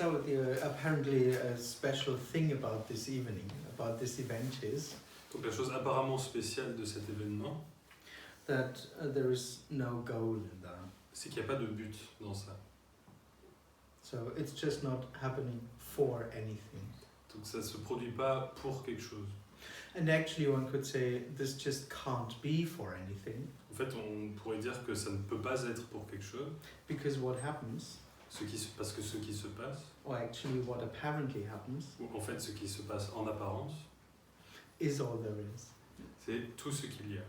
So apparently a special thing about this evening, about this event is Donc la chose apparemment spéciale de cet événement, that there is no goal in that. c'est qu'il n'y a pas de but dans ça. So it's just not happening for anything. Donc ça ne se produit pas pour quelque chose. And actually one could say this just can't be for anything. En fait, on pourrait dire que ça ne peut pas être pour quelque chose, Because what happens, parce que ce qui se passe, or actually what apparently happens, ou en fait ce qui se passe en apparence, is all there is. c'est tout ce qu'il y a.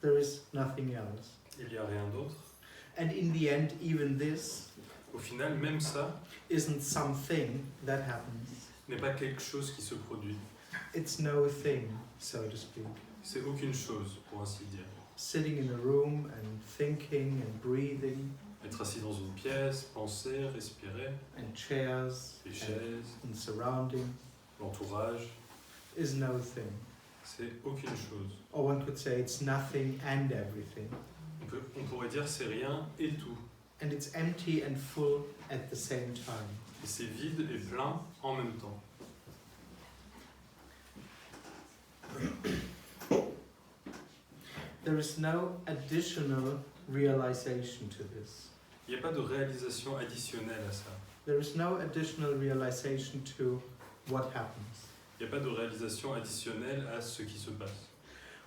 There is nothing else. Il n'y a rien d'autre. And in the end, even this Au final, même ça isn't something that happens. n'est pas quelque chose qui se produit. It's no thing, so to speak. C'est aucune chose, pour ainsi dire. Sitting in a room and thinking and breathing, Être assis dans une pièce, penser, respirer, and chairs les chaises, and surrounding l'entourage, is no thing. c'est aucune chose. Or one could say it's nothing and everything. On pourrait dire c'est rien et tout. And it's empty and full at the same time. Et c'est vide et plein en même temps. There is no additional realization to this. Il n'y a pas de réalisation additionnelle à ça. There is no additional realization to what happens. Il n'y a pas de réalisation additionnelle à ce qui se passe.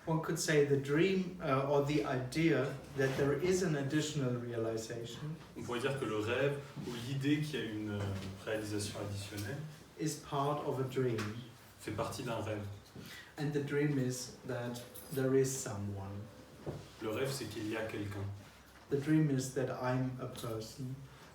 One could say the dream or the idea that there is an additional realization On pourrait dire que le rêve ou l'idée qu'il y a une réalisation additionnelle is part of a dream. fait partie d'un rêve. And the dream is that there is someone. Le rêve, c'est qu'il y a quelqu'un. The dream is that I'm a person,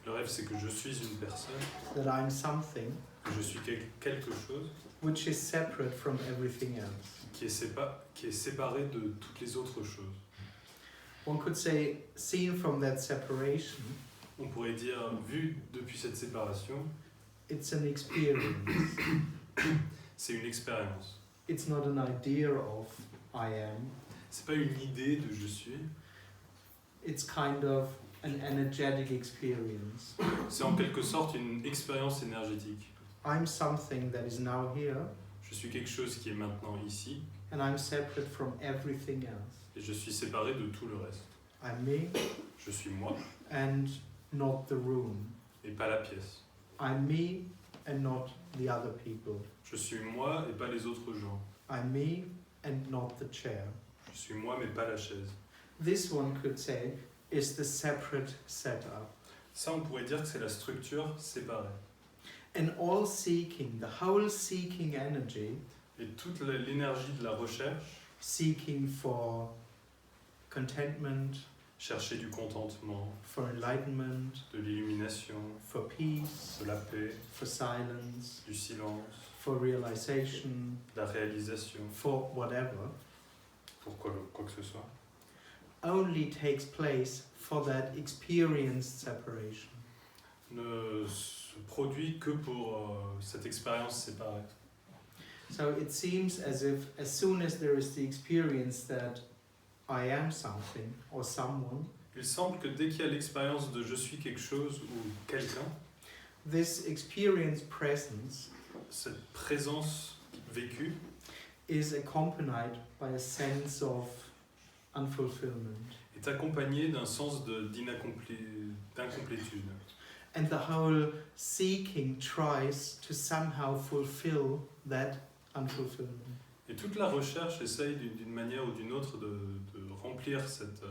Le rêve, c'est que je suis une personne, that I'm something que je suis quelque chose which is separate from everything else. qui est séparé de toutes les autres choses. One could say, seen from that separation, On pourrait dire, vu depuis cette séparation, it's an experience. c'est une expérience. It's not an idea of I am. C'est pas une idée de je suis, It's kind of an energetic experience. c'est en quelque sorte une expérience énergétique. I'm something that is now here, Je suis quelque chose qui est maintenant ici, and I'm separate from everything else. et je suis séparé de tout le reste. I'm me Je suis moi, and not the room. et pas la pièce. I'm me and not the other people. Je suis moi, et pas les autres gens. I'm me and not the chair. Je suis moi, mais pas la chaise. This one could say is the separate setup. Ça, on pourrait dire que c'est la structure séparée. And all seeking, the whole seeking energy, Et toute l'énergie de la recherche, seeking for contentment, chercher du contentement, for enlightenment, de l'illumination, for peace, de la paix, for silence, du silence, for realization, de la réalisation, for whatever, pour quoi que ce soit, only takes place for that experienced separation. ne se produit que pour cette expérience séparée. So it seems as if as soon as there is the experience that I am something or someone, Il semble que dès qu'il y a l'expérience de je suis quelque chose ou quelqu'un, this experienced presence cette présence vécue is accompanied by a sense of unfulfillment. est accompagnée d'un sens d'incomplétude. And the whole seeking tries to somehow fulfill that unfulfillment. Et toute la recherche essaye d'une manière ou d'une autre de remplir cette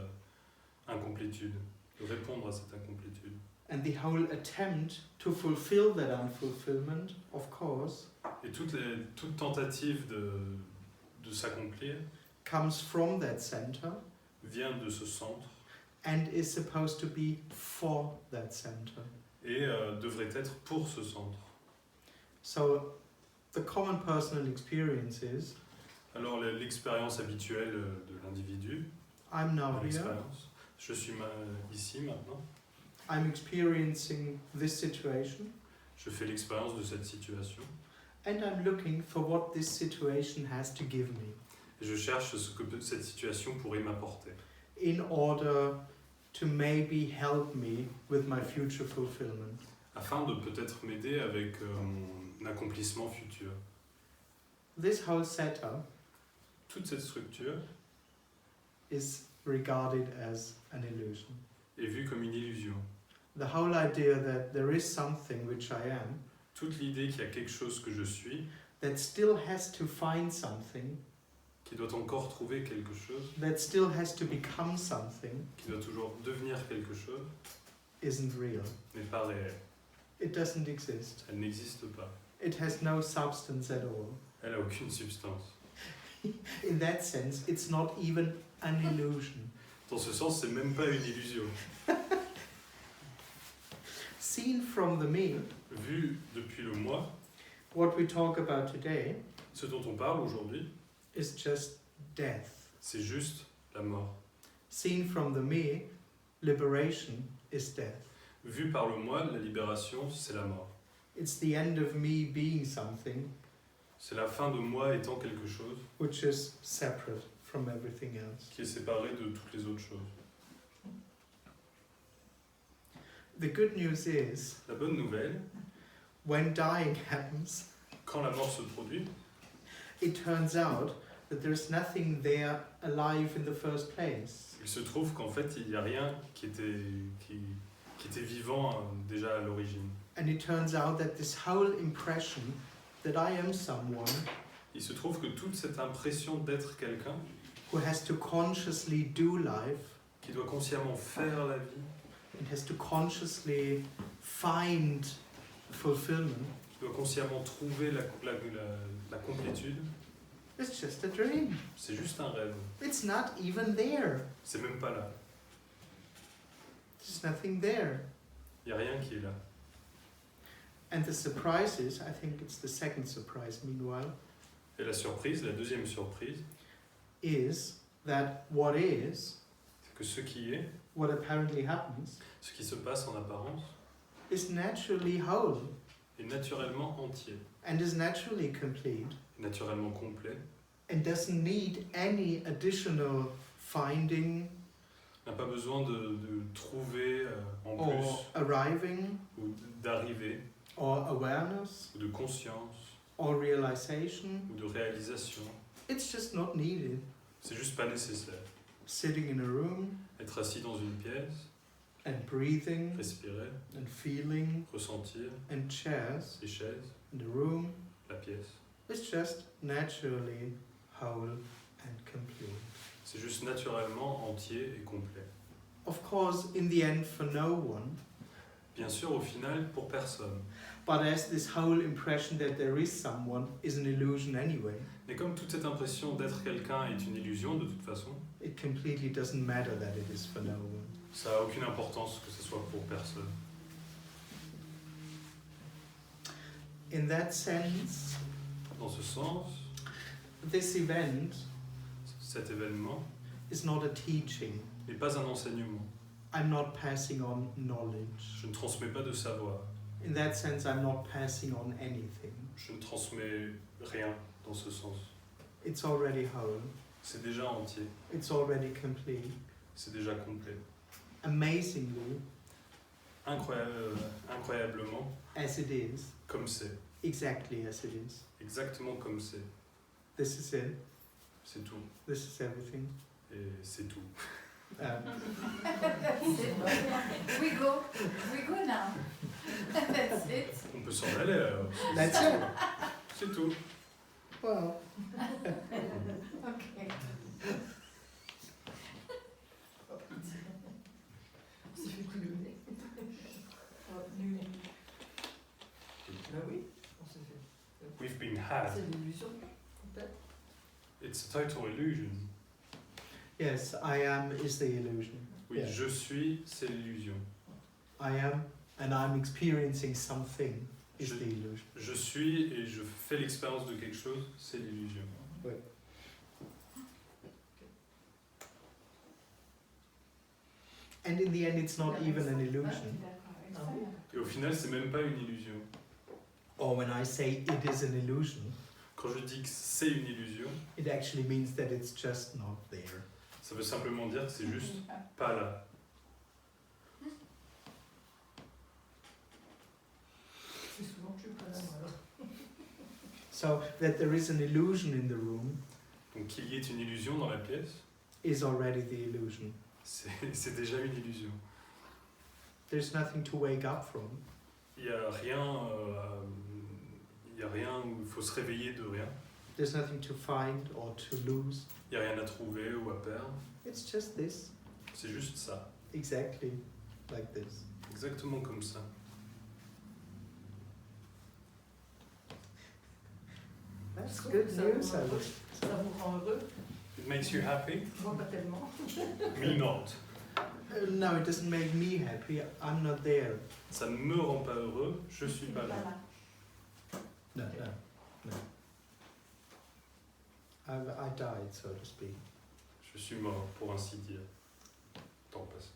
incomplétude, de répondre à cette incomplétude. And the whole attempt to fulfill that unfulfillment, of course, Et toute tentative de s'accomplir comes from that center vient de ce centre and is supposed to be for that center. et devrait être pour ce centre. So the common personal experience is Alors l'expérience habituelle de l'individu, I'm now here, l'expérience, je suis ici maintenant, I'm experiencing this situation, je fais l'expérience de cette situation and I'm looking for what this situation has to give me et je cherche ce que cette situation pourrait m'apporter in order to maybe help me with my future fulfillment. afin de peut-être m'aider avec mon accomplissement futur. This whole setup Toute cette structure is regarded as an illusion. est vue comme une illusion. The whole idea that there is something which I am Toute l'idée qu'il y a quelque chose que je suis, that still has to find something, qui doit encore trouver quelque chose, that still has to become something, qui doit toujours devenir quelque chose, isn't real. n'est pas réelle. It doesn't exist. Elle n'existe pas. It has no substance at all. Elle n'a aucune substance. In that sense, it's not even an illusion. Dans ce sens, c'est même pas une illusion. Seen from the me, Vu depuis le moi, what we talk about today ce dont on parle aujourd'hui, is just death. c'est juste la mort. Seen from the me, liberation is death. Vu par le moi, la libération, c'est la mort. It's the end of me being something C'est la fin de moi étant quelque chose which is separate from everything else. qui est séparé de toutes les autres choses. The good news is, La bonne nouvelle, when dying happens, quand la mort se produit, it turns out that there's nothing there alive in the first place. il se trouve qu'en fait, il n'y a rien qui était vivant déjà à l'origine. And it turns out that this whole impression that I am someone Il se trouve que toute cette impression d'être quelqu'un, who has to consciously do life, qui doit consciemment faire la vie, and has to consciously find fulfillment, qui doit consciemment trouver la complétude, it's just a dream. c'est juste un rêve. It's not even there. C'est même pas là. There's nothing there. Il n'y a rien qui est là. And the surprise is, I think it's the second surprise meanwhile, Et la surprise, la deuxième surprise, is that what is, c'est que ce qui est, what apparently happens, ce qui se passe en apparence, is naturally whole est naturellement entier, and is naturally complete est naturellement complet, and doesn't need any additional finding n'a pas besoin de trouver en or plus, arriving ou d'arriver, or awareness ou de conscience, or realization. ou de réalisation. It's just not needed. C'est juste pas nécessaire. Sitting in a room Être assis dans une pièce, and breathing respirer, and feeling ressentir, and chairs les chaises, in the room, la pièce. it's just naturally whole and complete. C'est juste naturellement entier et complet. Of course, in the end, for no one, Bien sûr, au final, pour personne. but as this whole impression that there is someone is an illusion anyway, Mais comme toute cette impression d'être quelqu'un est une illusion de toute façon, it completely doesn't matter that it is for no one. ça n'a aucune importance que ce soit pour personne. In that sense, Dans ce sens, this event cet événement is not a teaching. n'est pas un enseignement. I'm not passing on knowledge. Je ne transmets pas de savoir. In that sense, I'm not passing on anything. Je ne transmets rien dans ce sens. It's already whole. C'est déjà entier. It's already complete. C'est déjà complet. Amazingly, Incroyablement, as it is, comme c'est. exactly as it is. Exactement comme c'est. This is it. C'est tout. This is everything. Et c'est tout. We go now. That's it. On peut s'en aller alors. That's it. C'est tout. Well, Okay. On s'est fait couillonner. Nul. Ah oui, on s'est fait. We've been had. C'est l'illusion, peut-être. It's a total illusion. yes, I am is the illusion. Oui, Yeah. je suis, c'est l'illusion. I am, and I'm experiencing something is Je- the illusion. Je suis et je fais l'expérience de quelque chose, c'est l'illusion. And in the end, it's not even an illusion. Et au final, c'est même pas une illusion. Or when I say it is an illusion, Quand je dis que c'est une illusion, it actually means that it's just not there. ça veut simplement dire que c'est juste pas là. So that there is an illusion in the room Donc qu'il y ait une illusion dans la pièce, is already the illusion. c'est déjà une illusion. There's nothing to wake up from. Il n'y a rien où il faut se réveiller de rien. There's nothing to find or to lose. Il n'y a rien à trouver ou à perdre. It's just this, C'est juste ça, exactly like this. exactement comme ça. That's Cool, good ça news, vous I rend would Ça vous rend heureux? It makes you happy? Moi, pas tellement. Me not. No, it doesn't make me happy. I'm not there. Ça ne me rend pas heureux, je suis pas là. No, no, no. I died, so to speak. Je suis mort, pour ainsi dire. Temps passe.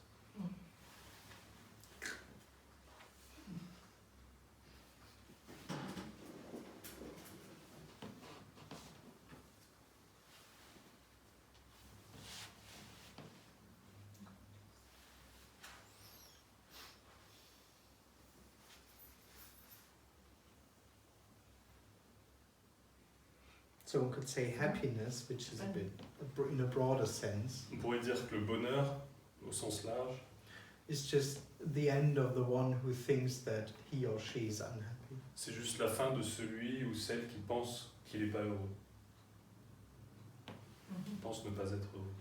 So one could say happiness, which is a bit in a broader sense, On pourrait dire que le bonheur, au sens large, is just the end of the one who thinks that he or she is unhappy. c'est juste la fin de celui ou celle qui pense qu'il n'est pas heureux, pense ne pas être heureux.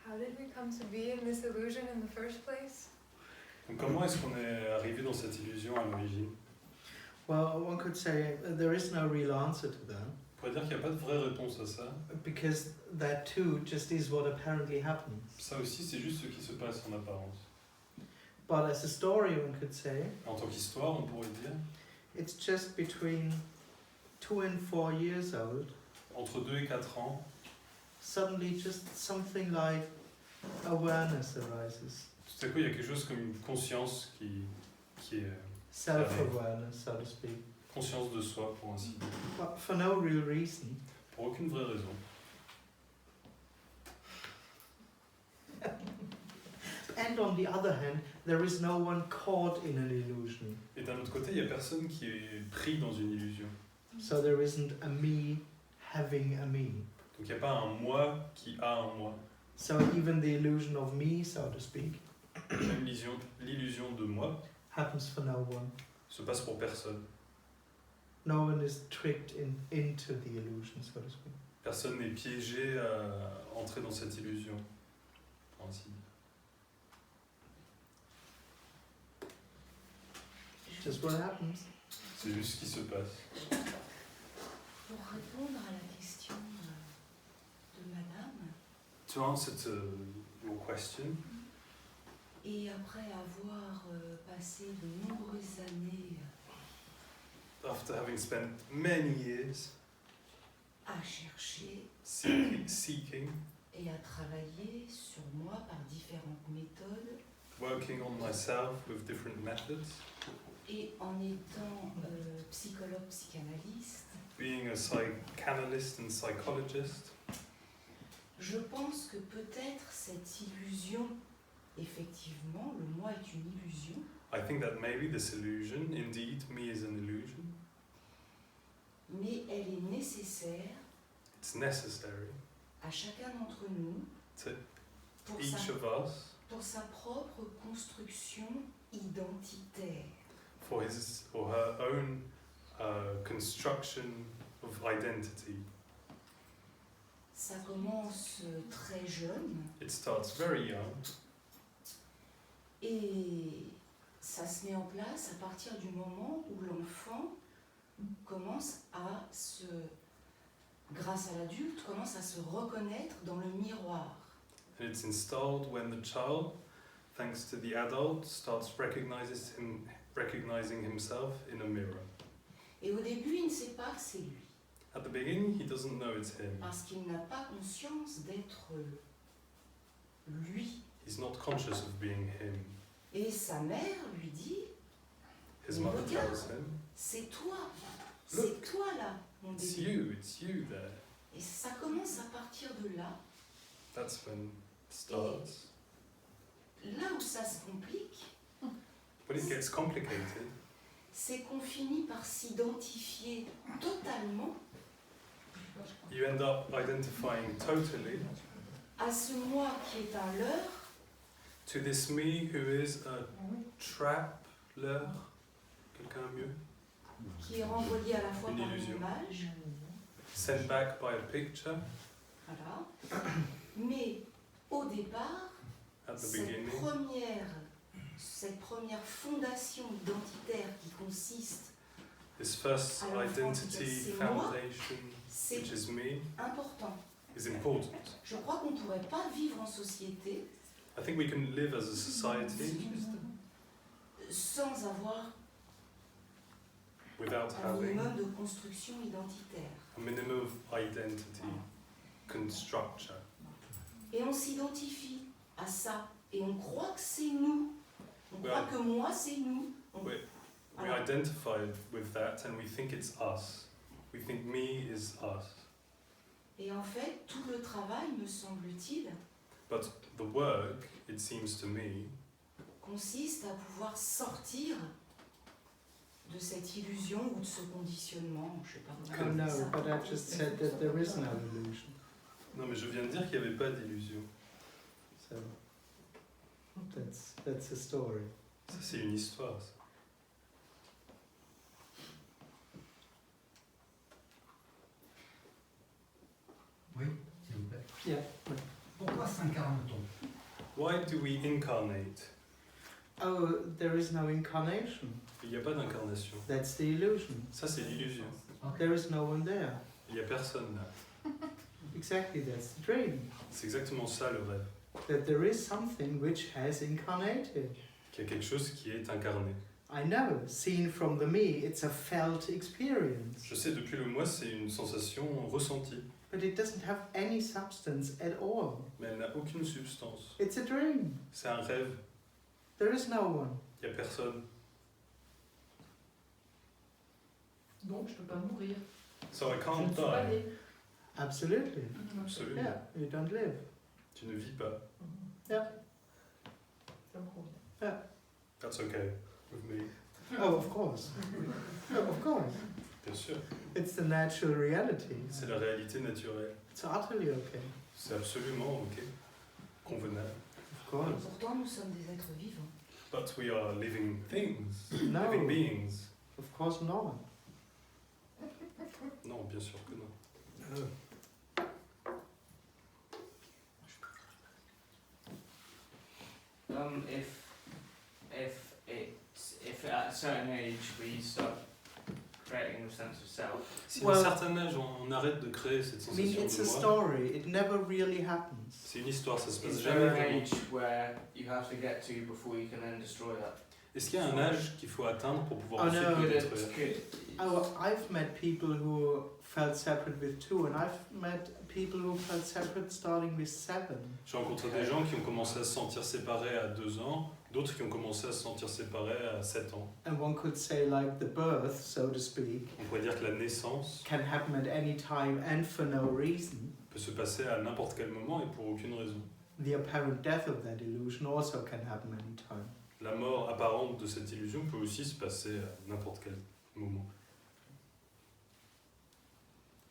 How did we come to be in this illusion in the first place? Donc comment est-ce qu'on est arrivé dans cette illusion à l'origine? Well, one could say there is no real answer to that, On pourrait dire qu'il n'y a pas de vraie réponse à ça. because that too just is what apparently happens. Ça aussi, c'est juste ce qui se passe en apparence. But as a story, one could say En tant qu'histoire, on pourrait dire, it's just between 2 and 4 years old. entre 2 et 4 ans, Suddenly, just something like awareness arises, tout à coup, il y a quelque chose comme une conscience qui est self-awareness, so to speak, conscience de soi, pour ainsi dire. but for no real reason. Pour aucune vraie raison. And on the other hand, there is no one caught in an illusion. Et d'un autre côté, il n'y a personne qui est pris dans une illusion. So there isn't a me having a me. Donc il n'y a pas un moi qui a un moi. So even the illusion of me, so to speak, Même l'illusion de moi happens for no one. se passe pour personne. No one is tricked into the illusion, so to speak. Personne n'est piégé à entrer dans cette illusion, pour ainsi dire. Just what happens. C'est juste ce qui se passe. Pour répondre à la question de madame, To answer to your question, et après avoir passé de nombreuses années after having spent many years à chercher seeking, et à travailler sur moi par différentes méthodes, working on myself with different methods, et en étant psychologue psychanalyste, being a psychanalyst and psychologist, je pense que peut-être cette illusion, effectivement, le moi est une illusion, I think that maybe this illusion, indeed, me is an illusion. mais elle est nécessaire It's necessary à chacun d'entre nous to pour each of us pour sa propre construction identitaire. for his or her own construction of identity. Ça commence très jeune It starts very young et ça se met en place à partir du moment où l'enfant commence à se grâce à l'adulte, commence à se reconnaître dans le miroir. And it's installed when the child, thanks to the adult, starts recognizing himself in a mirror. Et au début, il ne sait pas que c'est lui, At the beginning, he doesn't know it's him. parce qu'il n'a pas conscience d'être lui. He's not conscious of being him. Et sa mère lui dit, His Mais mother regarde. tells him, c'est toi là, mon it's bébé. you there. Et ça commence à partir de là. That's when it starts. Là où ça se complique, When it gets complicated, c'est qu'on finit par s'identifier totalement you end up identifying totally à ce moi qui est un leurre, to this me who is a trap, leurre, quelqu'un a mieux, qui est renvoyé à la fois Une par une illusion. image, sent back by a picture voilà. Mais au départ, at the cette beginning. première fondation identitaire qui consiste, This first Alors, identity c'est moi. foundation, c'est which is me, important. is important. Je crois qu'on ne pourrait pas vivre en société I think we can live as a society sans avoir without un having minimum de construction identitaire. a minimum of identity constructure. Et on s'identifie à ça. Et on croit que c'est nous. On Ouais. croit que moi, c'est nous. We Alors, identify with that and we think it's us. We think me is us. et en fait, tout le travail, me semble-t-il, But the work, it seems to me, consiste à pouvoir sortir de cette illusion ou de ce conditionnement. Je sais pas Oh comment no, dire ça. but I just said that there is no illusion. non mais je viens de dire qu'il n'y avait pas d'illusion. So that's a story. Ça c'est une histoire. Ça. Oui, s'il vous plaît. Yeah. Pourquoi s'incarne-t-on? Why do we incarnate? Oh, there is no incarnation. Il n'y a pas d'incarnation. That's the illusion. Ça c'est l'illusion. There is no one there. Il n'y a personne là. Exactly, that's the dream. C'est exactement ça le rêve. That there is something which has incarnated. Qu'il y a quelque chose qui est incarné. I know, seen from the me, it's a felt experience. Je sais, depuis le moi, c'est une sensation ressentie. But it doesn't have any substance at all. Mais elle n'a aucune substance. It's a dream. C'est un rêve. There is no one. Il n'y a personne. Donc, je peux pas mourir. So I Je ne can't suis pas die. né. Absolutely. Absolument. Yeah, you don't live. Tu ne vis pas. Yeah. Ça me convient. That's okay with me. Oh, of course. Oh, of course. Bien sûr. It's the natural reality. C'est la réalité naturelle. It's utterly okay. C'est absolument ok. Convenable. Of course. Pourtant, nous sommes des êtres vivants. But we are living things. No. Living beings. Of course not. Non, bien sûr que non. If at a certain age we start creating a sense of self, Si à Well- un certain âge on arrête de créer cette I mean, sensation it's a de moi, story. It never really happens. c'est une histoire, ça se passe is jamais there an vraiment. age where you have to get to before you can then destroy that? Est-ce qu'il y a un âge qu'il faut atteindre pour pouvoir Oh, ensuite no. le Could it, détruire? Oh, I've met people who felt separate with 2, and I've met people who felt separate starting with 7. J'ai rencontré des gens qui ont commencé à se sentir séparés à 2 ans, d'autres qui ont commencé à se sentir séparés à 7 ans. And one could say, like, the birth, so to speak, On pourrait dire que la naissance can happen at any time and for no reason. peut se passer à n'importe quel moment et pour aucune raison. The apparent death of that illusion also can happen any time. La mort apparente de cette illusion peut aussi se passer à n'importe quel moment.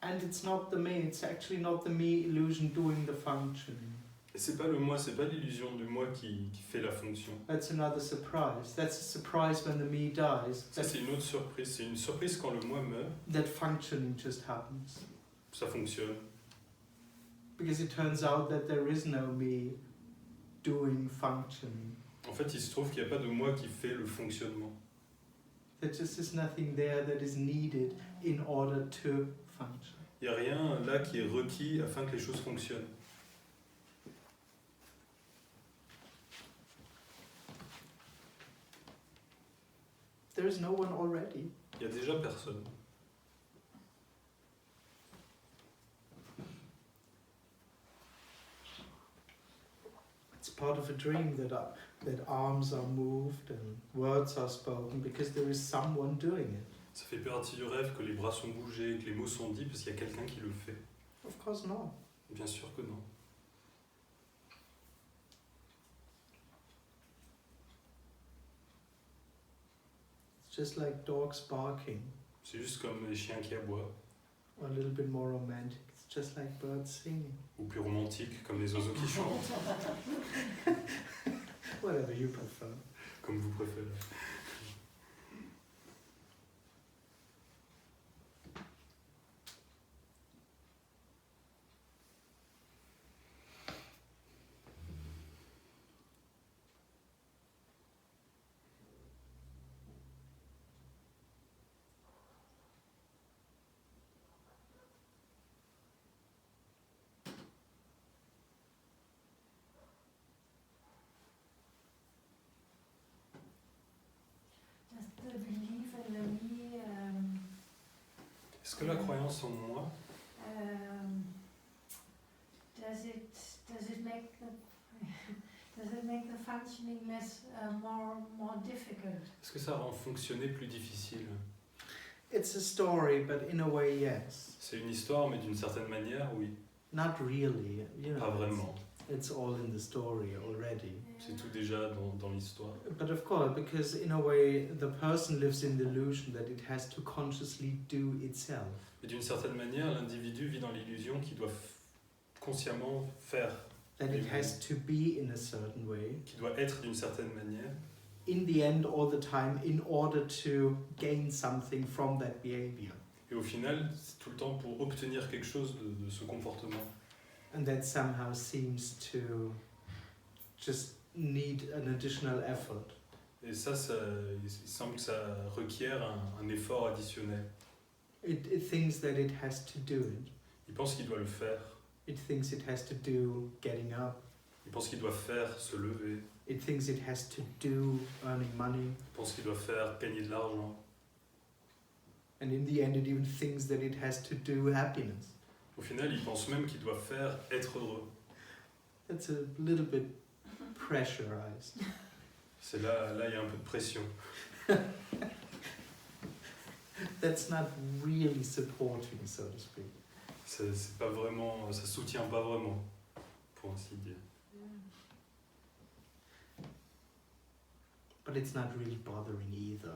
And it's not the me, it's actually not the me illusion doing the functioning. Et c'est pas le moi, c'est pas l'illusion du moi qui fait la fonction. That's another surprise. That's a surprise when the me dies. Ça c'est une autre surprise, c'est une surprise quand le moi meurt, That functioning just happens. ça fonctionne. Because it turns out that there is no me doing functioning. En fait, il se trouve qu'il n'y a pas de moi qui fait le fonctionnement. There just is nothing there that is needed in order to function. Il n'y a rien là qui est requis afin que les choses fonctionnent. There is no one already. Il n'y a déjà personne. It's part of a dream that arms are moved and words are spoken because there is someone doing it. Ça fait partie du rêve que les bras sont bougés, que les mots sont dits parce qu'il y a quelqu'un qui le fait. Of course not. Bien sûr que non. It's just like dogs barking, C'est juste comme les chiens qui aboient, or a little bit more romantic. It's just like birds singing. ou plus romantiques comme les oiseaux qui chantent, Whatever you prefer. comme vous préférez. Does the belief in the me Est-ce que la croyance en moi, does it make the does it make the functioning less more difficult? est-ce que ça rend fonctionner plus difficile? It's a story, but in a way, yes. C'est une histoire, mais d'une certaine manière, oui. Not really. You know, Pas vraiment. It's all in the story already. C'est tout déjà dans l'histoire. But of course, because in a way, the person lives in the illusion that it has to consciously do itself. Et d'une certaine manière, l'individu vit dans l'illusion qu'il doit consciemment faire, That it has to be in a certain way. qu'il doit être d'une certaine manière. In the end, all the time, in order to gain something from that behavior. Et au final, c'est tout le temps pour obtenir quelque chose de ce comportement. And that somehow seems to just need an additional effort. Et ça, il semble que ça requiert un effort additionnel. It thinks that it has to do it. Il pense qu'il doit le faire. It thinks it has to do getting up. Il pense qu'il doit faire se lever. It thinks it has to do earning money. Il pense qu'il doit faire gagner de l'argent. And in the end, it even thinks that it has to do happiness. Au final, il pense même qu'il doit faire être heureux. That's a little bit pressurized. C'est là, il y a un peu de pression. That's not really supporting, so to speak. C'est pas vraiment, ça soutient pas vraiment, pour ainsi dire. But it's not really bothering either,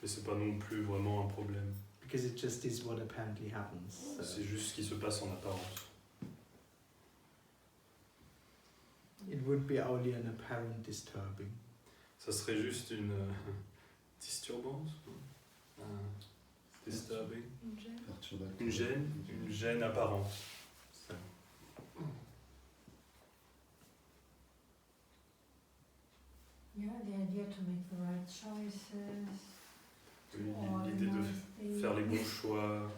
Mais c'est pas non plus vraiment un problème. because it just is what apparently happens. So C'est juste ce qui se passe en apparence. it would be only an apparent disturbing. Ça serait juste une disturbance, disturbing, une gêne apparente. So. Yeah, the idea to make the right choices. L'idée de faire les bons choix,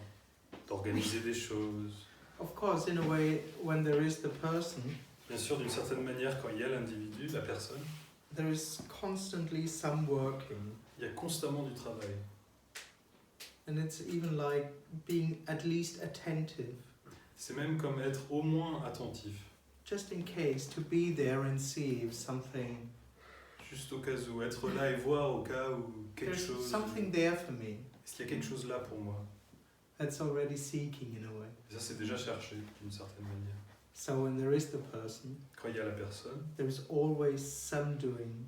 d'organiser des choses. Of course, in a way, when there is the person, Bien sûr, d'une certaine manière, quand il y a l'individu, la personne, there is constantly some working. il y a constamment du travail. And it's even like being at least attentive, C'est même comme être au moins attentif, just in case, to be there and see if something, juste au cas où, être là et voir au cas où quelque there's chose... something there for me Est-ce qu'il y a quelque chose là pour moi? that's already seeking in a way. Et ça, c'est déjà cherché, d'une certaine manière. So when there is the person, Quand il y a la personne, there is always some doing,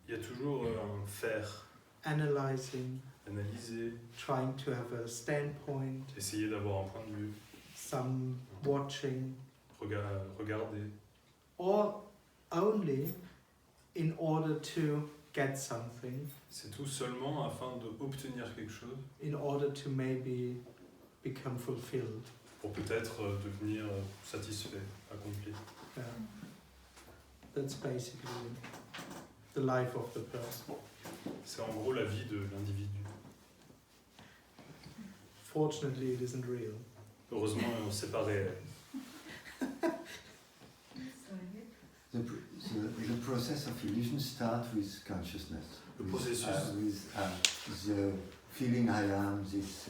il y a toujours un faire, analyzing, analyser, trying to have a standpoint, essayer d'avoir un point de vue, some watching, regarder, or only in order to get something, c'est tout seulement afin d'obtenir quelque chose, in order to maybe become fulfilled. pour peut-être devenir satisfait, accompli. Yeah. That's basically the life of the person. C'est en gros la vie de l'individu. Fortunately, it isn't real. Heureusement, c'est pas réel. The process of illusion starts with consciousness. Le with, processus, with the feeling I am, this.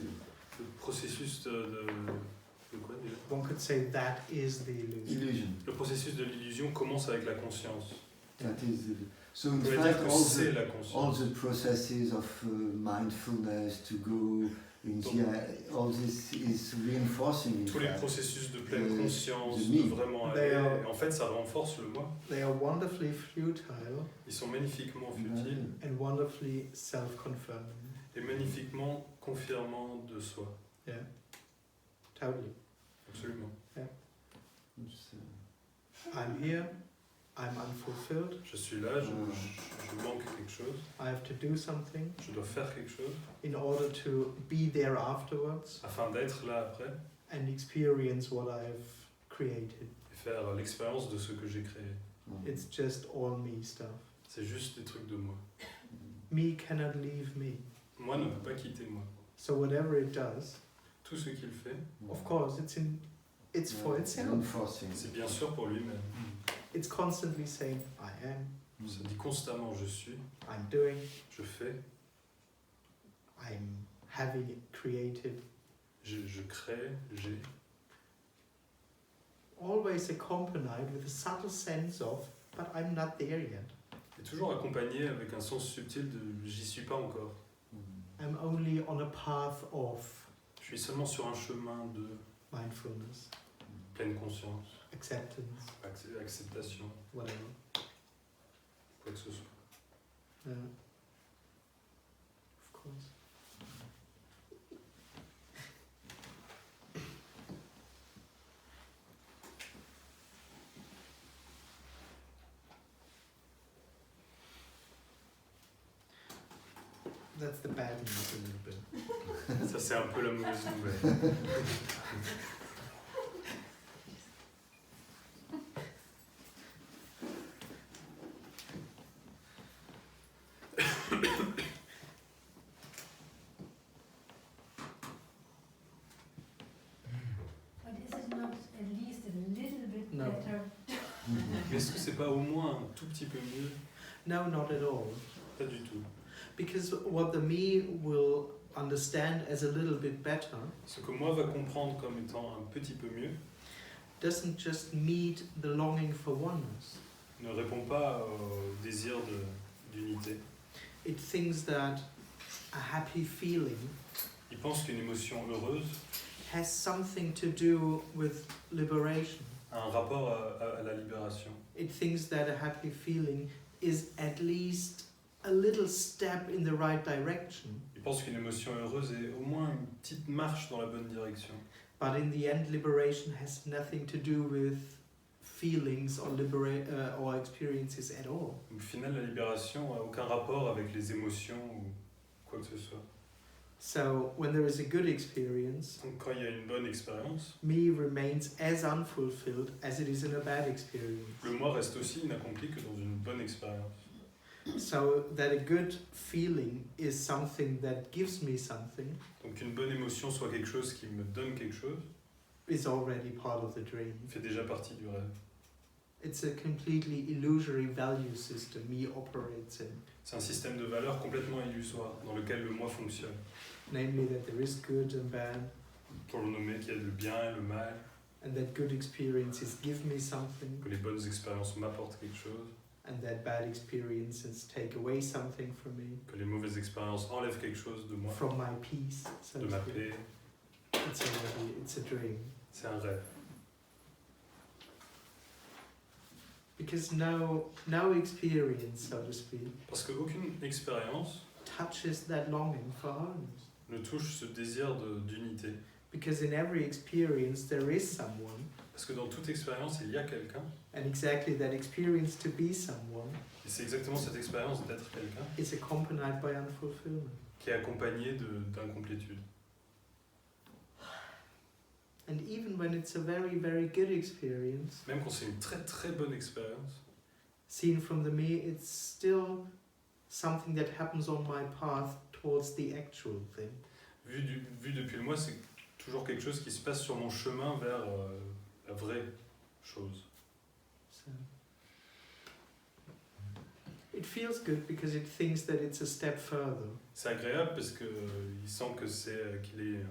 le processus de quoi déjà? One could say that is the illusion. Illusion. Le processus de l'illusion commence avec la conscience. That is. So On in pourrait fact, dire que all c'est the la all conscience. the processes of mindfulness to go in all this is reinforcing in Tous les fact, processus de pleine the- conscience, the de me. vraiment They aller, are- en fait, ça renforce le moi. They are wonderfully futile Ils sont magnifiquement futiles and wonderfully self-confirming. et magnifiquement confirmants de soi. Yeah, totally. Absolument. It's, I'm here, I'm unfulfilled, Je suis là, je manque quelque chose, I have to do something je dois faire quelque chose in order to be there afterwards afin d'être là après and experience what I've created. et faire l'expérience de ce que j'ai créé. It's just all me stuff. C'est juste des trucs de moi. Me cannot leave me. Moi ne peut pas quitter moi. So whatever it does, Tout ce qu'il fait, of course, it's for itself. reinforcing. c'est bien sûr pour lui-même. It's constantly saying, I am, Ça dit constamment je suis, I'm doing, je fais, I'm having it created. je crée, j'ai. Always accompanied with a subtle sense of, but I'm not there yet. Et toujours accompagné avec un sens subtil de j'y suis pas encore. I'm only on a path of Je suis seulement sur un chemin de mindfulness, pleine conscience, acceptance, acceptation, whatever. quoi que ce soit. Yeah. Of course. That's the bad news a little bit. Ça c'est un peu la mauvaise nouvelle. But is it not at least a little bit No. better? Mais est-ce que c'est pas au moins un tout petit peu mieux? No, not at all. Pas du tout. Because what the me will understand as a little bit better Ce que moi va comprendre comme étant un petit peu mieux doesn't just meet the longing for oneness. ne répond pas au désir d'unité. It thinks that a happy feeling Il pense qu'une émotion heureuse has something to do with liberation. a un rapport à la libération. It thinks that a happy feeling is at least a little step in the right direction. Il pense qu'une émotion heureuse est au moins une petite marche dans la bonne direction. But in the end, liberation has nothing to do with feelings or or experiences at all. Au final, la libération n'a aucun rapport avec les émotions ou quoi que ce soit. So when there is a good experience, Donc quand il y a une bonne expérience, me remains as unfulfilled as it is in a bad experience. le moi reste aussi inaccompli que dans une bonne expérience. So that a good feeling is something that gives me something Donc qu'une bonne émotion soit quelque chose qui me donne quelque chose, is already part of the dream. fait déjà partie du rêve. It's a completely illusory value system me operates in. C'est un système de valeurs complètement illusoire dans lequel le moi fonctionne. Namely that there is good and bad, Pour le nommer qu'il y a le bien et le mal, and that good experiences give me something, que les bonnes expériences m'apportent quelque chose, and that bad experiences take away something from me, que les mauvaises expériences enlèvent quelque chose de moi, from my peace, so de to ma speak. paix. It's a dream. C'est un rêve. Because no experience, so to speak, Parce qu'aucune expérience touches that longing for wholeness. ne touche ce désir d'unité. Because in every experience there is someone, Parce que dans toute expérience, il y a quelqu'un, and exactly that experience to be someone et c'est exactement cette expérience d'être quelqu'un is accompanied by unfulfillment. qui est accompagnée d'incomplétude. And even when it's a very, very good experience, Même quand c'est une très très bonne expérience, seen from the me, it's still something that happens on my path towards the actual thing. vu depuis le moi, c'est toujours quelque chose qui se passe sur mon chemin vers la vraie chose. So it feels good because it thinks that it's a step further. C'est agréable parce que il sent que qu'il est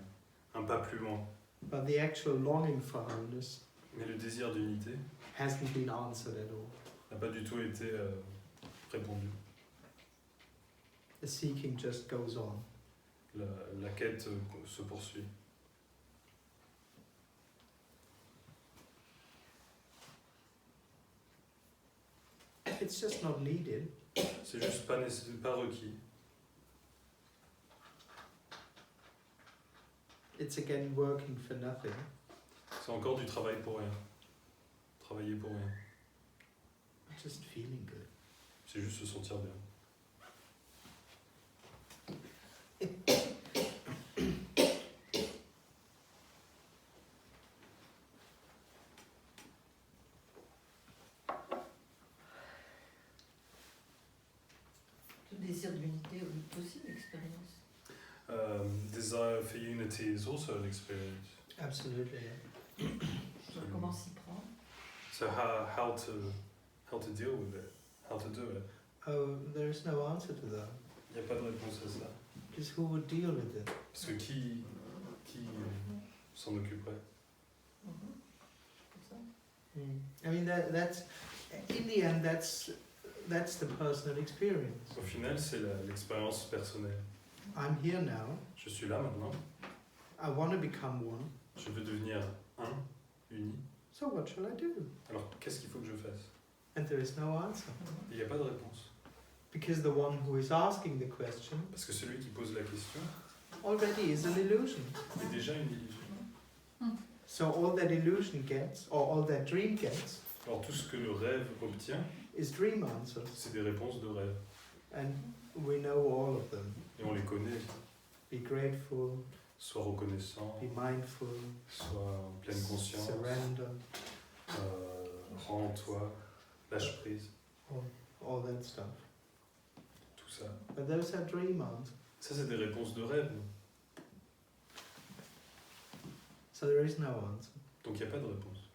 un pas plus loin. But the actual longing for wholeness Mais le désir d'unité hasn't been answered at all. n'a pas du tout été répondu. The seeking just goes on. La quête se poursuit. It's just not needed. C'est juste pas requis. It's again working for nothing. C'est encore du travail pour rien. Travailler pour rien. Just feeling good. C'est juste se sentir bien. Le désir d'unité est aussi une expérience. Desire for unity is also an experience. Absolutely. Yeah. Donc, comment s'y prendre? So how to deal with it? How to do it? Oh, there is no answer to that. Il n'y a pas de réponse à ça. Because who would deal with it? Parce que qui s'en occuperait? Comme ça. I mean, that's in the end, that's the personal experience. Au final, c'est l'expérience personnelle. I'm here now. Je suis là maintenant. I want to become one. Je veux devenir uni. So what shall I do? Alors, qu'est-ce qu'il faut que je fasse? And there is no answer. Il n'y a pas de réponse. Because the one who is asking the question Parce que celui qui pose la question already is an illusion. est déjà une illusion. So all that illusion gets, or all that dream gets, Alors, tout ce que le rêve obtient, is dream answers. c'est des réponses de rêve. And we know all of them. Et on les connaît. Be grateful, Sois reconnaissant, be mindful, sois en pleine conscience, surrender, rends-toi, lâche prise, all that stuff. tout ça. But those are dream answers. Ça, c'est des réponses de rêve. So there is no answer. Donc, il n'y a pas de réponse.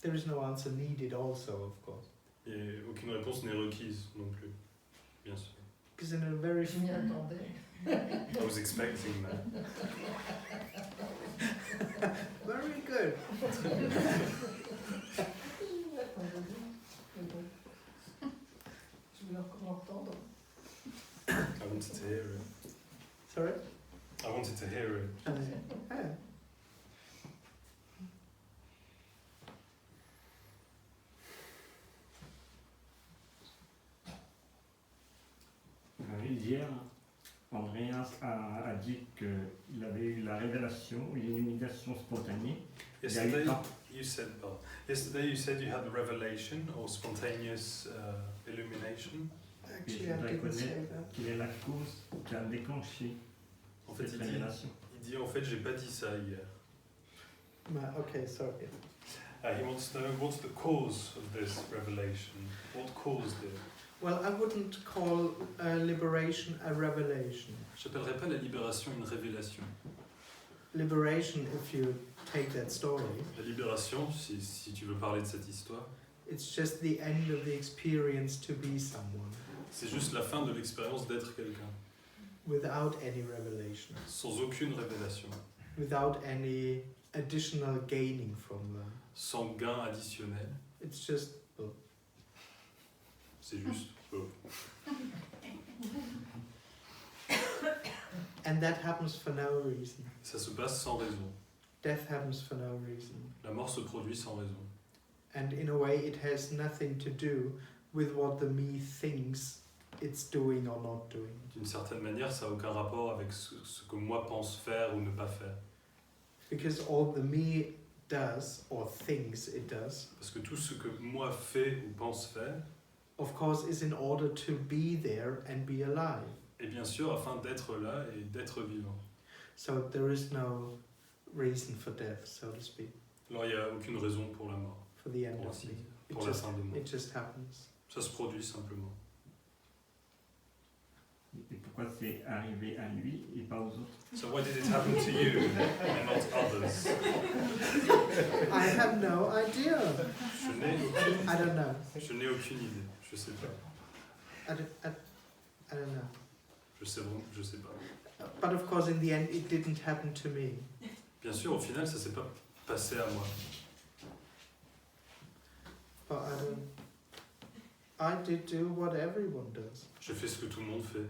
There is no answer needed also, of course. Et aucune réponse n'est requise non plus, bien sûr. Because in a very Je m'y attendais. I was expecting that. very good. Je voulais encore entendre. I wanted to hear it. Sorry? I wanted to hear it. Yeah. Hier, Andreas a dit qu'il avait eu la révélation, une illumination spontanée. Yesterday you said you had a revelation or spontaneous illumination. Actually, je I voudrais didn't say connaître that. quelle est la cause qui a déclenché En fait, cette révélation. il dit en fait, j'ai pas dit ça hier. Okay, sorry. He wants to know what's the cause of this revelation. What caused it? Well, I wouldn't call liberation a revelation. J'appellerais pas la libération une révélation. Liberation, if you take that story, La libération, si tu veux parler de cette histoire, it's just the end of the experience to be someone, c'est juste la fin de l'expérience d'être quelqu'un, without any revelation, sans aucune révélation, without any additional gaining from them. sans gain additionnel. It's just, well, C'est juste. and that happens for no reason. Ça se passe sans raison. Death happens for no reason. La mort se produit sans raison. And in a way, it has nothing to do with what the me thinks it's doing or not doing. D'une certaine manière, ça n'a aucun rapport avec ce que moi pense faire ou ne pas faire. Because all the me does, or thinks it does, Parce que tout ce que moi fais ou pense faire, of course, is in order to be there and be alive. est bien sûr afin d'être là et d'être vivant. So there is no reason for death, so to speak. Alors il n'y a aucune raison pour la mort. for the end pour, of ainsi me. dire, It pour la just, fin de moi. it just happens. Ça se produit simplement. Et pourquoi c'est arrivé à lui et pas aux autres? So why did it happen to you and not others? I have no idea. Je I don't know. n'ai aucune idée. Je sais pas. I don't know. Je sais pas. But of course, in the end, it didn't happen to me. Bien sûr, au final, ça s'est pas passé à moi. But I did do what everyone does. J'ai fait ce que tout le monde fait.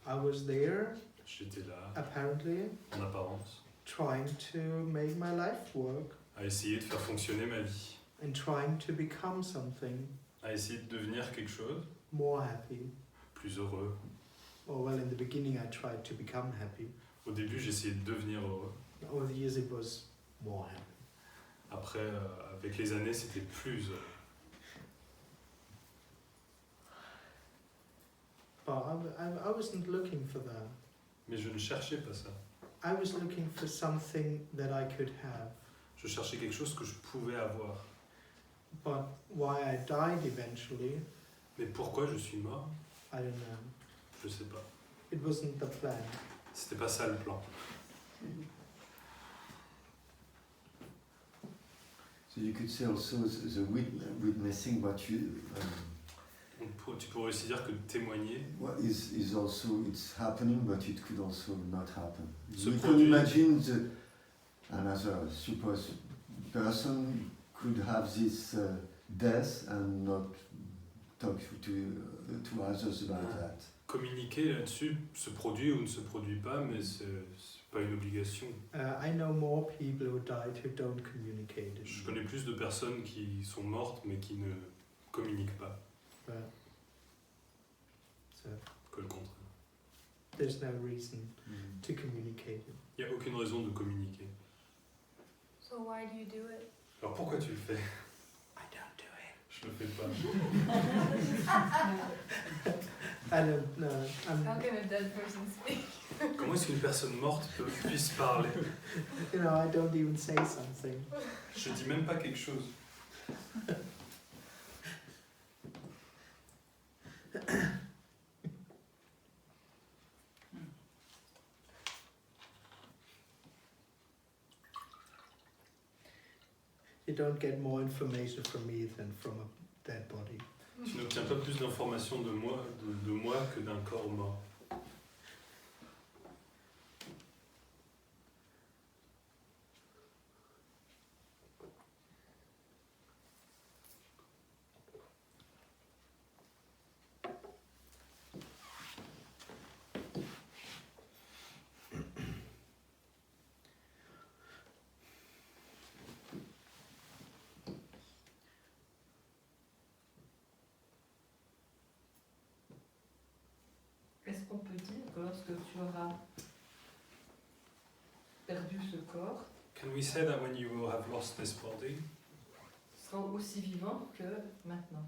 I was there, J'étais là, apparently, en apparence, trying to make my life work à essayer de faire fonctionner ma vie, and trying to become something à essayer de devenir quelque chose, more happy. plus heureux. Or well, in the beginning, I tried to become happy. Au début, j'essayais de devenir heureux. Over the years, it was more happy. Après, avec les années, c'était plus heureux. But I wasn't looking for that. Mais je ne cherchais pas ça. I was looking for something that I could have. Je cherchais quelque chose que je pouvais avoir. But why I died eventually, Mais pourquoi je suis mort? I don't know. Je sais pas. It wasn't the plan. C'était pas ça le plan. So you could say also the witnessing what you Tu pourrais aussi dire que témoigner, what is also it's happening, but it could also not happen. Se You can produit. imagine another supposed person could have this death and not talk to others about that. communiquer là-dessus se produit ou ne se produit pas, mais c'est pas une obligation. I know more people who died who don't communicate. Je connais plus de personnes qui sont mortes mais qui ne communiquent pas So que le contraire. there's no reason to communicate. Il n'y a aucune raison de communiquer. So why do you do it? Alors pourquoi tu le fais? I don't do it. Je le fais pas. I don't know. How can a dead person speak? Comment est-ce qu'une personne morte puisse parler? You know, I don't even say something. Je dis même pas quelque chose. You don't get more information from me than from a dead body. Tu n'obtiens pas plus d'informations de moi que d'un corps mort. Est-ce qu'on peut dire que lorsque tu auras perdu ce corps, Can we say that when you will have lost this body, tu seras aussi vivant que maintenant?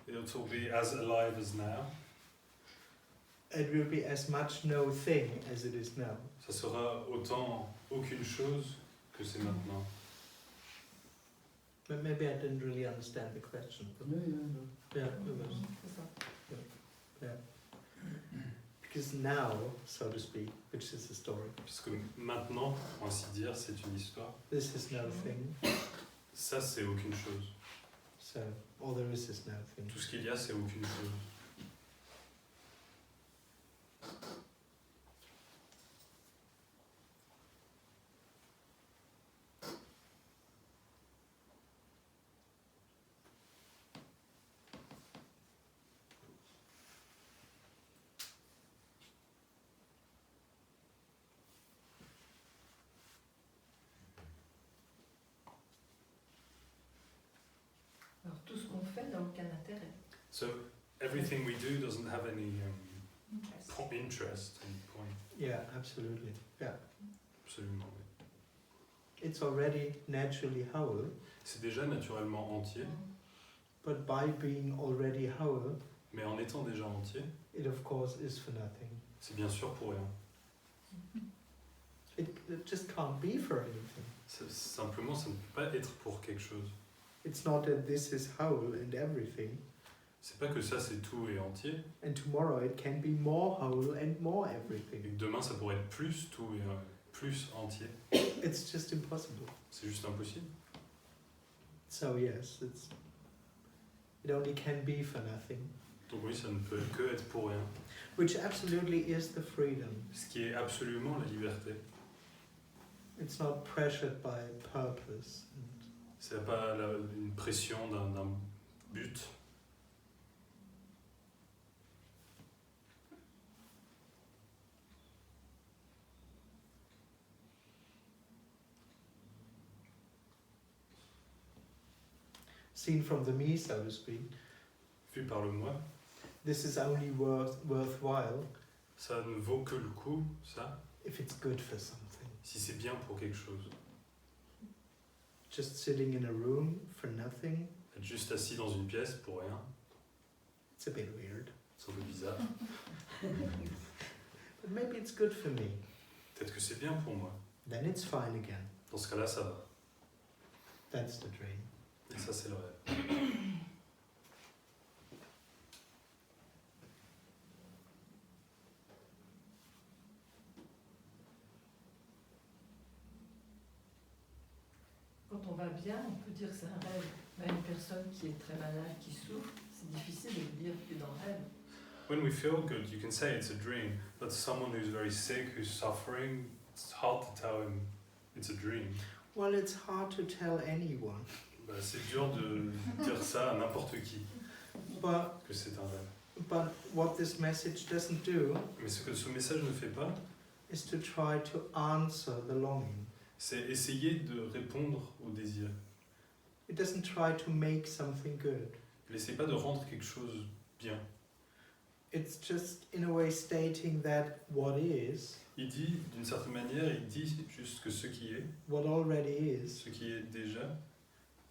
it will be as alive as now? It will be as much no thing as it is now. Ça sera autant aucune chose que c'est maintenant. But maybe I didn't really understand the question. But yeah, it was. C'est ça. Yeah. Because now, so to speak, which is the story, Puisque maintenant, pour ainsi dire, c'est une histoire. this is no thing. Ça, c'est aucune chose. So all there is no thing. Tout ce qu'il y a, c'est aucune chose. Alors tout ce qu'on fait n'a aucun intérêt. So everything we do doesn't have any interest, any point. Yeah, absolutely. Yeah, Absolument. Oui. it's already naturally whole, C'est déjà naturellement entier, but by being already whole, mais en étant déjà entier, it of course is for nothing. c'est bien sûr pour rien. It just can't be for anything. Simplement, ça ne peut pas être pour quelque chose. It's not that this is whole and everything, C'est pas que ça c'est tout et entier, and tomorrow it can be more whole and more et everything. que demain ça pourrait être plus tout et plus entier. It's just impossible. C'est juste impossible. So yes, it only can be for nothing, Donc oui, ça ne peut que être pour rien. which absolutely is the freedom. Ce qui est absolument la liberté. It's not pressured by purpose. C'est pas une pression d'un but. Seen from the me, so to speak, Vu par le moi, this is only worthwhile ça ne vaut que le coup, ça, if it's good for something. si c'est bien pour quelque chose. Just sitting in a room for nothing, Être juste assis dans une pièce pour rien, it's a bit weird. c'est un peu bizarre. But maybe it's good for me. Peut-être que c'est bien pour moi. Then it's fine again. Dans ce cas-là, ça va. That's the dream. Et ça, c'est le rêve. Quand on va bien, on peut dire que c'est un rêve. Mais une personne qui est très malade, qui souffre, c'est difficile de dire qu'il est dans le rêve. When we feel good, you can say it's a dream. But someone who's very sick, who's suffering, it's hard to tell him it's a dream. Well, it's hard to tell anyone, Bah, c'est dur de dire ça à n'importe qui, but que c'est un rêve. but what this message doesn't do Mais ce que ce message ne fait pas, is to try to answer the longing. c'est essayer de répondre au désir. It doesn't try to make something good. Il n'essaie pas de rendre quelque chose bien. It's just in a way stating that what is, Il dit, d'une certaine manière, il dit juste que ce qui est ce qui est déjà,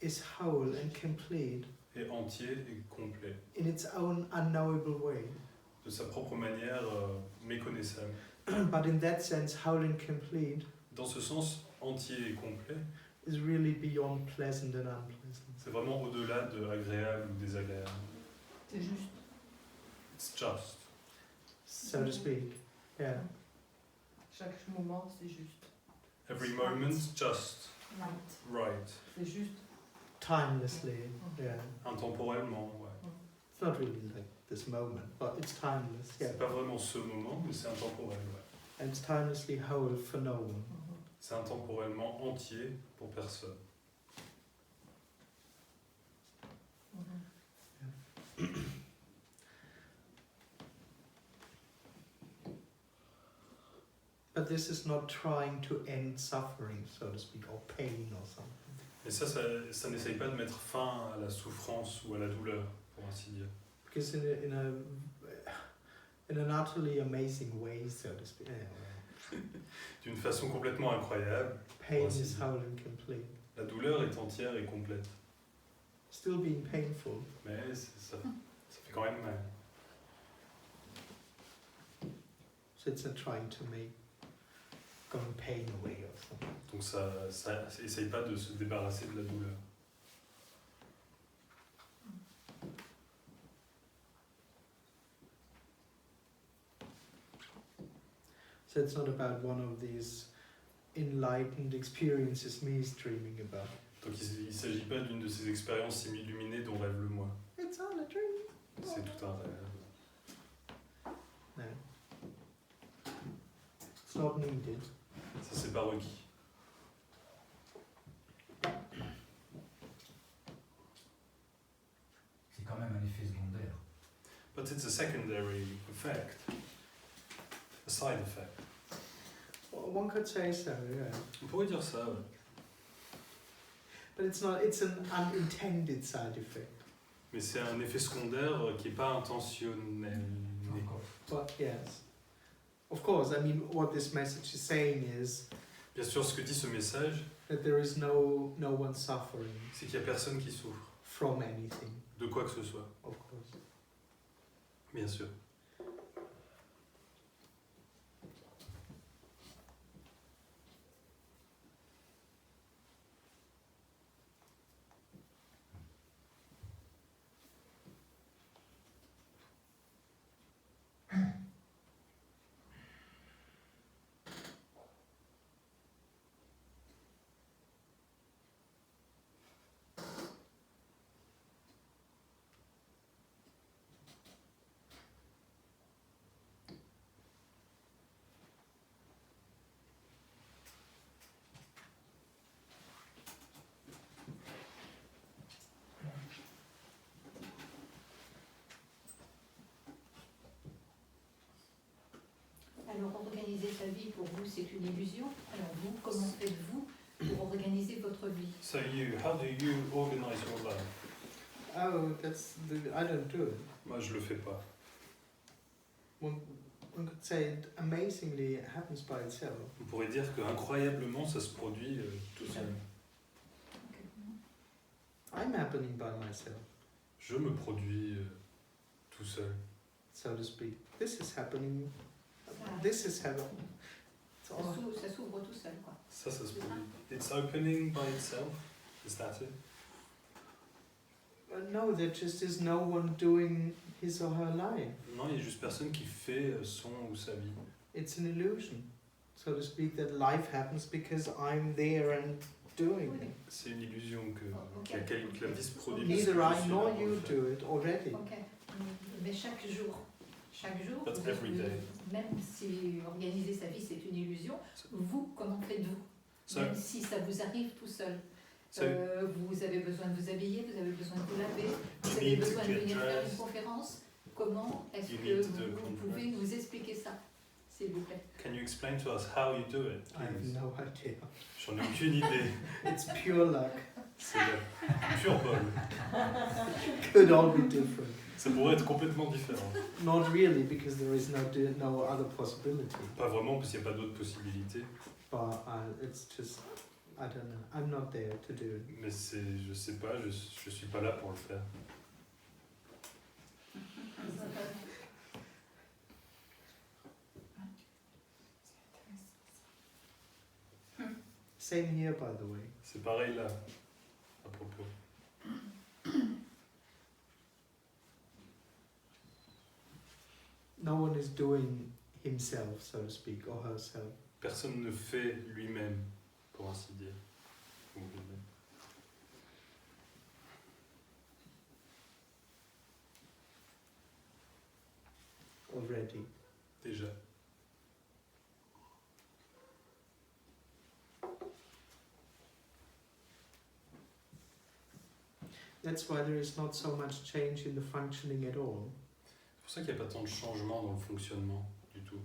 is whole and complete est entier et complet, in its own unknowable way. de sa propre manière méconnaissable. But in that sense, whole and complete Dans ce sens, entier et complet, is really beyond pleasant and unpleasant. c'est vraiment au-delà de agréable ou désagréable. C'est juste. It's just. So to speak. Yeah. Chaque moment, c'est juste. Every moment's just Right. right. C'est juste. Timelessly. Yeah. Intemporellement, ouais. It's not really like this moment, but it's timeless. Yeah. C'est pas vraiment ce moment, mais c'est intemporel, ouais. And it's timelessly whole for no one. C'est intemporellement entier pour personne. But this is not trying to end suffering, so to speak, or pain or something. Et ça n'essaye pas de mettre fin à la souffrance ou à la douleur, pour ainsi dire. Because in an utterly amazing way, so to speak. D'une façon complètement incroyable, Pain is whole and complete. la douleur est entière et complète. Still being painful. Mais ça fait quand même mal. So it's not trying to make going pain away or something. Donc ça essaye pas de se débarrasser de la douleur. So it's not about one of these enlightened experiences me is dreaming about. Donc il ne s'agit pas d'une de ces expériences semi-illuminées dont rêve le moi. It's all a dream. C'est tout un rêve. No. It's not needed. Ça c'est pas requis. C'est quand même un effet secondaire. But it's a secondary effect. A side effect. Well, one could say so, yeah. On pourrait dire ça, ouais. But it's not. It's an unintended side effect. Mais c'est un effet secondaire qui n'est pas intentionnel. Encore. But yes, of course. I mean, what this message is saying is Bien sûr, ce que dit ce message, that there is no one suffering c'est qu'il n'y a personne qui souffre from anything. de quoi que ce soit. Of course. Bien sûr. organiser sa vie, pour vous, c'est une illusion. Alors vous, comment faites-vous pour organiser votre vie? So how do you organize your life? Oh, I don't do it. Moi, je le fais pas. One could say it amazingly it happens by itself. On pourrait dire que incroyablement, ça se produit tout seul. I'm happening by myself, Je me produis tout seul. so to speak. This is happening. Ça- This is happening. It's all- Ça s'ouvre tout seul, quoi. Ça se produit. It's opening by itself. Is that it? No, there just is no one doing his or her life. Non, il y a juste personne qui fait son ou sa vie. It's an illusion, so to speak, that life happens because I'm there and doing it. C'est une illusion Oh, ok. que la vie se produit. Neither parce que je I suis nor là pour you le faire. do it already. Ok. Mais chaque jour, That's vous- every day. même si organiser sa vie c'est une illusion, vous, comment faites-vous? So- Même si ça vous arrive tout seul. So- Vous avez besoin de vous habiller, vous avez besoin de vous laver, vous You avez need to besoin de get venir faire dressed. une conférence. Comment est-ce You que need to vous pouvez dress. nous expliquer ça, s'il vous plaît? Can you explain to us how you do it, I have please? no idea. J'en ai aucune idée. It's pure luck. C'est le pur bol. Could all be different. Ça pourrait être complètement différent. Not really, because there is no other possibility. Pas vraiment, parce qu'il n'y a pas d'autres possibilités. But it's just, I don't know. I'm not there to do it. Mais je sais pas, je suis pas là pour le faire. Same here, by the way. C'est pareil là, à propos. No one is doing himself, so to speak, or herself. Personne ne fait lui-même, pour ainsi dire. Ou lui-même. Already. Déjà. That's why there is not so much change in the functioning at all. C'est pour ça qu'il n'y a pas tant de changements dans le fonctionnement du tout.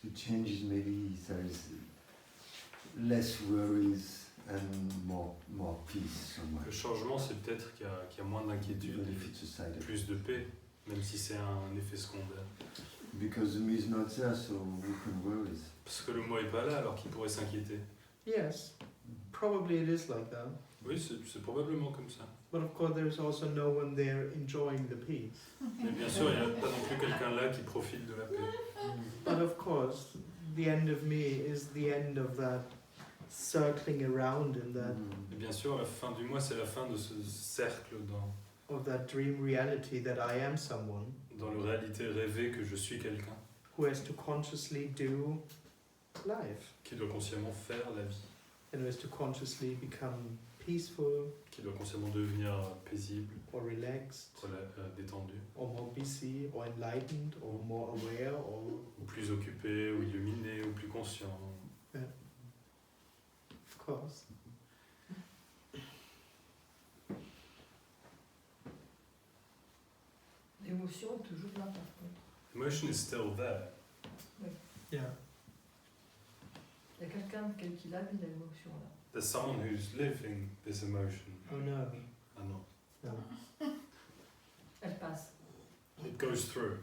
The changes maybe there is less worries and more peace somewhere. Le changement, c'est peut-être qu'il y a moins d'inquiétude, Even if it's a side effect. plus de paix, même si c'est un effet secondaire. Because the me is not there, so we can worry. Parce que le moi est pas là, alors qu'il pourrait s'inquiéter. Yes, probably it is like that. Oui, c'est probablement comme ça. But of course, there is also no one there enjoying the peace. Mais bien sûr, il n'y a pas non plus quelqu'un là qui profite de la paix. But of course, the end of me is the end of that circling around in that Et bien sûr, la fin du mois, c'est la fin de ce cercle of that dream reality that I am someone dans la réalité rêvée que je suis quelqu'un who has to consciously do life qui doit consciemment faire la vie, and who has to consciously become peaceful qui doit consciemment devenir paisible, or relaxed détendu, or more busy or enlightened or more aware or ou plus occupé, ou illuminé, ou plus conscient. of course. L'émotion est toujours là, par contre. Emotion is still there. Yeah. Il y a quelqu'un, quel qu'il a, il a l'émotion là. There's someone who's living this emotion. Oh no. Ah non. No. Elle passe. It goes through.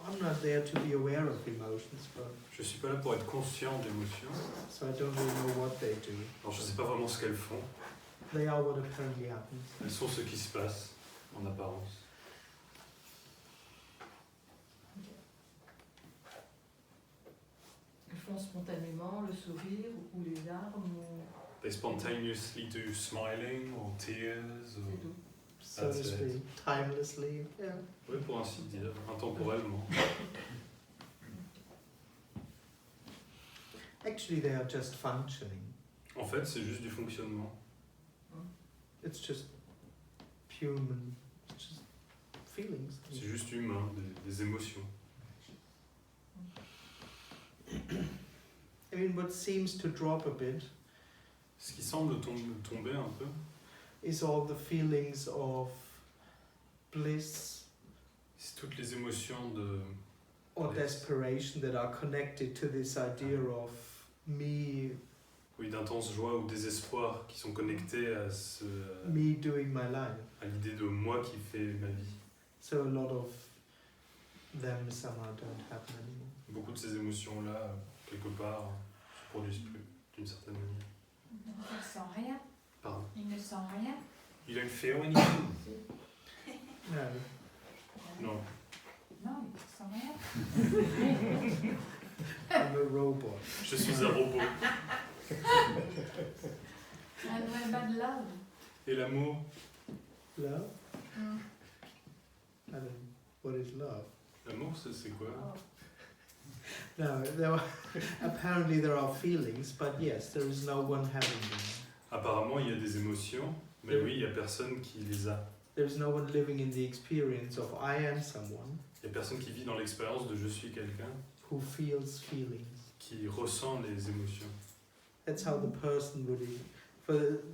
I'm not there to be aware of emotions, but Je suis pas là pour être conscient d'émotions. so I don't really know what they do. Alors je sais pas vraiment ce qu'elles font. They are what apparently happens. Elles sont ce qui se passe, en apparence. Elles font spontanément le sourire ou les larmes. Ou... They spontaneously do smiling or tears. C'est Or... tout. So to That's it. speak, timelessly. Yeah. Oui, pour ainsi dire, intemporellement. Actually, they are just functioning. En fait, c'est juste du fonctionnement. It's just human, it's just feelings. C'est juste humain, des émotions. I mean, then what seems to drop a bit Ce qui semble tomber un peu, is all the feelings of bliss c'est toutes les émotions de or Yes. desperation that are connected to this idea of me oui, d'intense joie ou désespoir qui sont connectés me doing my life. à l'idée de moi qui fais ma vie. So a lot of them somehow don't happen anymore. Beaucoup de ces émotions-là, quelque part, se produisent plus, d'une certaine manière. Il ne sent rien. Pardon. Il ne sent rien. You don't feel anything? No. Non. Non, il ne sent rien. I'm a robot. Je suis un robot. And what about love? Et l'amour? Love? Mm. I don't know. What is love? L'amour, c'est quoi? Oh. No, apparently there are feelings, but yes, there is no one having them. Apparemment, il y a des émotions, mais oui, il n'y a personne qui les a. There is no one living in the experience of I am someone Il n'y a personne qui vit dans l'expérience de je suis quelqu'un, who feels feelings. qui ressent les émotions. That's how the person would be.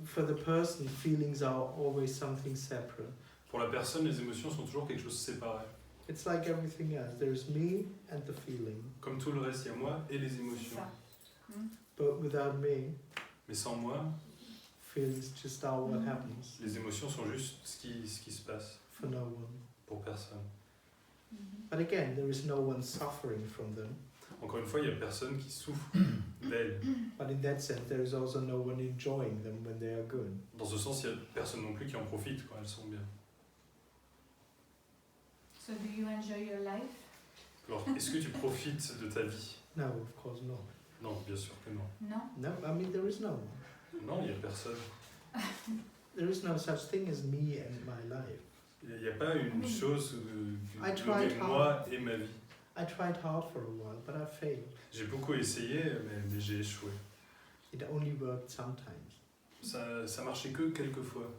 For the person, feelings are always something separate. Pour la personne, les émotions sont toujours quelque chose de séparé. It's like everything else. There's me and the feeling. Comme tout le reste, il y a moi et les émotions. Ça. Mm. But without me, Mais sans moi, feelings just are what happens les émotions sont juste ce qui se passe for no one. pour personne. But again, there is no one suffering from them. Encore une fois, il n'y a personne qui souffre d'elles. But in that sense, there is also no one enjoying them when they are good. Dans ce sens, il n'y a personne non plus qui en profite quand elles sont bien. So do you enjoy your life? Alors, est-ce que tu profites de ta vie? No, of course not. Non, bien sûr que non. No? No, I mean, there is no one. Non, il n'y a personne. There is no such thing as me and my life. Il n'y a pas une chose I tried de moi et ma vie. I tried hard for a while, but I failed. J'ai beaucoup essayé, mais j'ai échoué. It only worked sometimes. Ça marchait que quelques fois.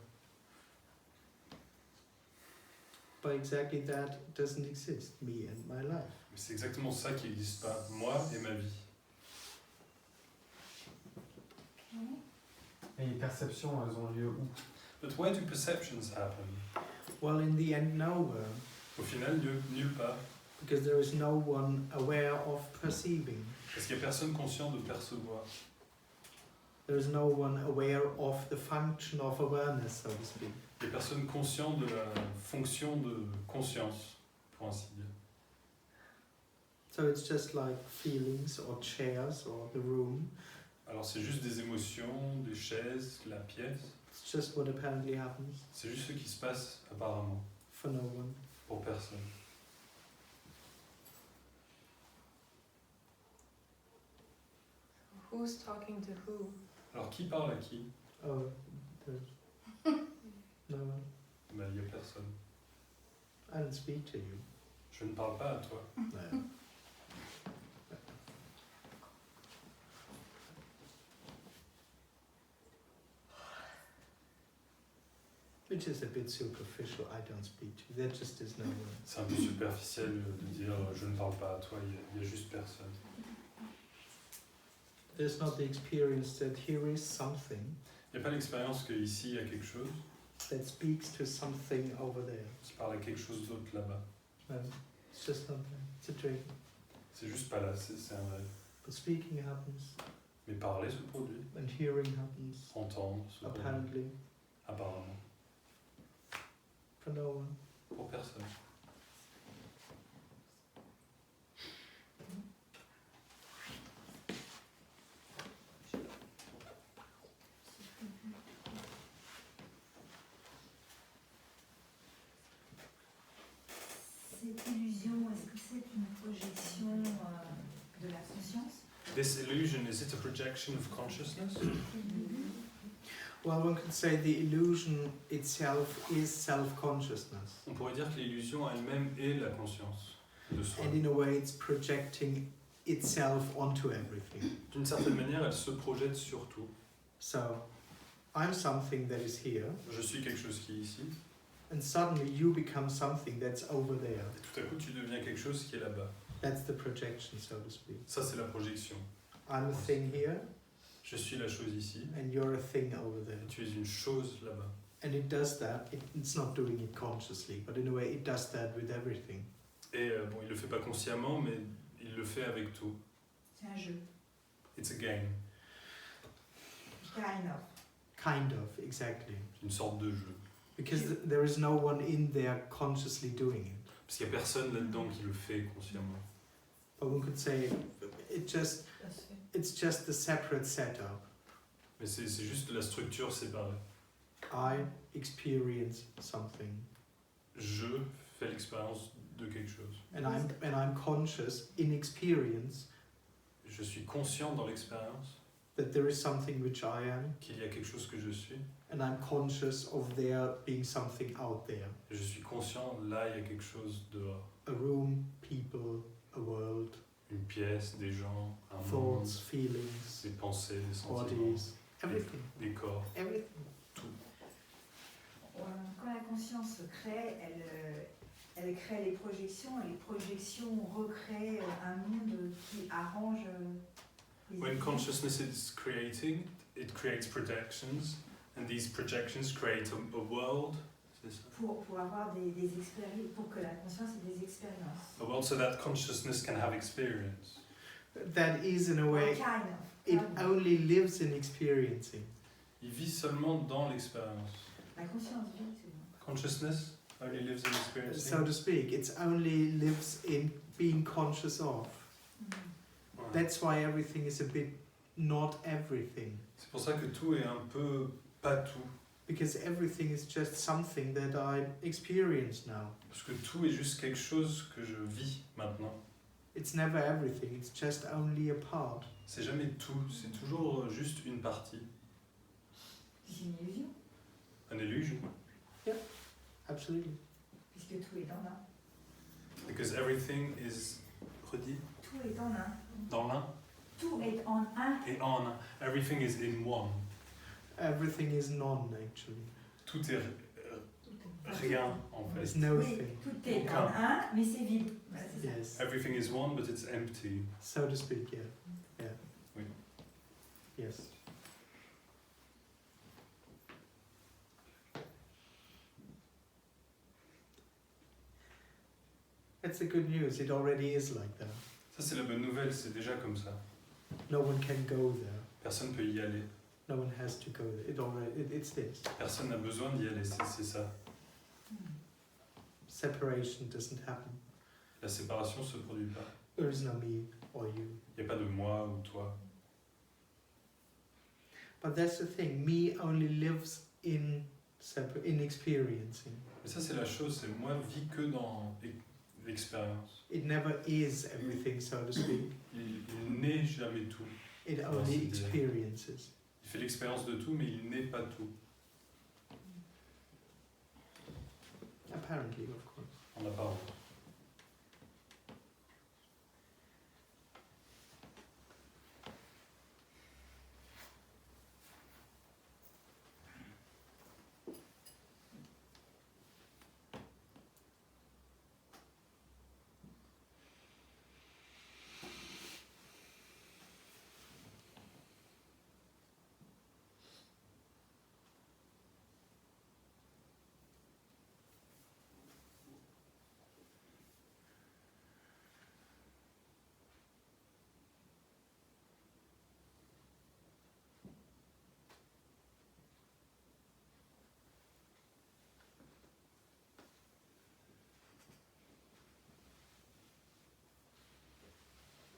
But exactly that doesn't exist, me and my life. Mais c'est exactement ça qui n'existe pas, moi et ma vie. Et les perceptions, elles ont lieu où? But where do perceptions happen? Well, in the end, nowhere, Au final, nulle part. because there is no one aware of perceiving. Parce qu'il n'y a personne conscient de percevoir. There is no one aware of the function of awareness, so to speak. Il n'y a personne conscient de la fonction de conscience, pour ainsi dire. So it's just like feelings or chairs or the room. Alors c'est juste des émotions, des chaises, la pièce. It's just what apparently happens C'est juste ce qui se passe apparemment, for no one. pour personne. Who's talking to who? Alors qui parle à qui? Oh, there's no one. Ben, il n'y a personne. I don't speak to you. Je ne parle pas à toi. No. Which is a bit superficial. I don't speak to you. There just is no one. C'est un peu superficiel de dire je ne parle pas à toi, il y a juste personne. There's not the experience that here is something Il n'y a pas l'expérience qu'ici il y a quelque chose that speaks to something over there. qui parle à quelque chose d'autre là-bas. No, it's just something. It's a dream. C'est juste pas là, c'est un rêve. But speaking happens, Mais parler se produit, and hearing happens, entendre se produit, apparently, apparemment, for no one. pour personne. Cette illusion, est-ce que c'est une projection de la conscience? This illusion, is it a projection of consciousness? Well, one could say the illusion itself is self-consciousness. On pourrait dire que l'illusion elle-même est la conscience de soi. And in a way, it's projecting itself onto everything. D'une certaine manière, elle se projette sur tout. So, I'm something that is here, Je suis quelque chose qui est ici, and suddenly you become something that's over there. et tout à coup tu deviens quelque chose qui est là-bas. That's the projection, so to speak. Ça, c'est la projection. I'm a thing here, Je suis la chose ici, and you're a thing over there. et tu es une chose là-bas. And it does that. It's not doing it consciously, but in a way, it does that with everything. Et bon, il le fait pas consciemment, mais il le fait avec tout. C'est un jeu. It's a game, Kind of. Kind of, exactly. une sorte de jeu. Because there is no one in there consciously doing it. Parce qu'il n'y a personne là-dedans qui le fait consciemment. But one could say it's just a separate setup. Mais c'est juste la structure séparée. I experience something, Je fais l'expérience de quelque chose. and I'm conscious in experience Je suis conscient dans l'expérience that there is something which I am, qu'il y a quelque chose que je suis. and I'm conscious of there being something out there. Et je suis conscient, là, il y a quelque chose dehors. A room, people, a world, Une pièce, des gens, un monde, thoughts, feelings, des pensées, des sentiments, bodies, everything. des corps. Everything. Quand la conscience crée, elle crée les projections, et les projections recréent un monde qui arrange les When idées. consciousness is creating, it creates projections, and these projections create a world. C'est ça? Pour avoir des expériences, pour que la conscience ait des expériences. A world so that consciousness can have experience. That is, in a way, Kind of. it only lives in experiencing. Il vit seulement dans l'expérience. La conscience vit. Consciousness only lives in experiencing. So to speak, it only lives in being conscious of. Ouais. That's why everything is a bit not everything. C'est pour ça que tout est un peu pas tout. Because everything is just something that I experience now. Parce que tout est juste quelque chose que je vis maintenant. It's never everything, it's just only a part. C'est jamais tout, c'est toujours juste une partie. C'est une illusion, An illusion. Absolutely. puisque tout est dans l'un. Because everything is redit Tout est en un. dans l'un Tout est en un. et en un. Everything is in one. Everything is none, actually. Tout est rien en There's fait. no Oui, thing. tout est Aucun. en un, mais c'est vide. Voilà, c'est ça. Yes. Everything is one but it's empty. So to speak, yeah. Yeah. Oui. Yes. That's the good news, it already is like that. Ça c'est la bonne nouvelle, c'est déjà comme ça. No one can go there. Personne peut y aller. No one has to go there. It's this. Personne n'a besoin d'y aller, c'est ça. Separation doesn't happen. La séparation se produit pas. There is no me or you. Il n'y a pas de moi ou toi. But that's the thing. Me only lives in experiencing. Mais ça c'est la chose, c'est moi vis que dans l'expérience. It never is everything, so to speak. Il n'est jamais tout. It Ainsi only dire. experiences. Il fait l'expérience de tout, mais il n'est pas tout. Apparently, of course. En apparence.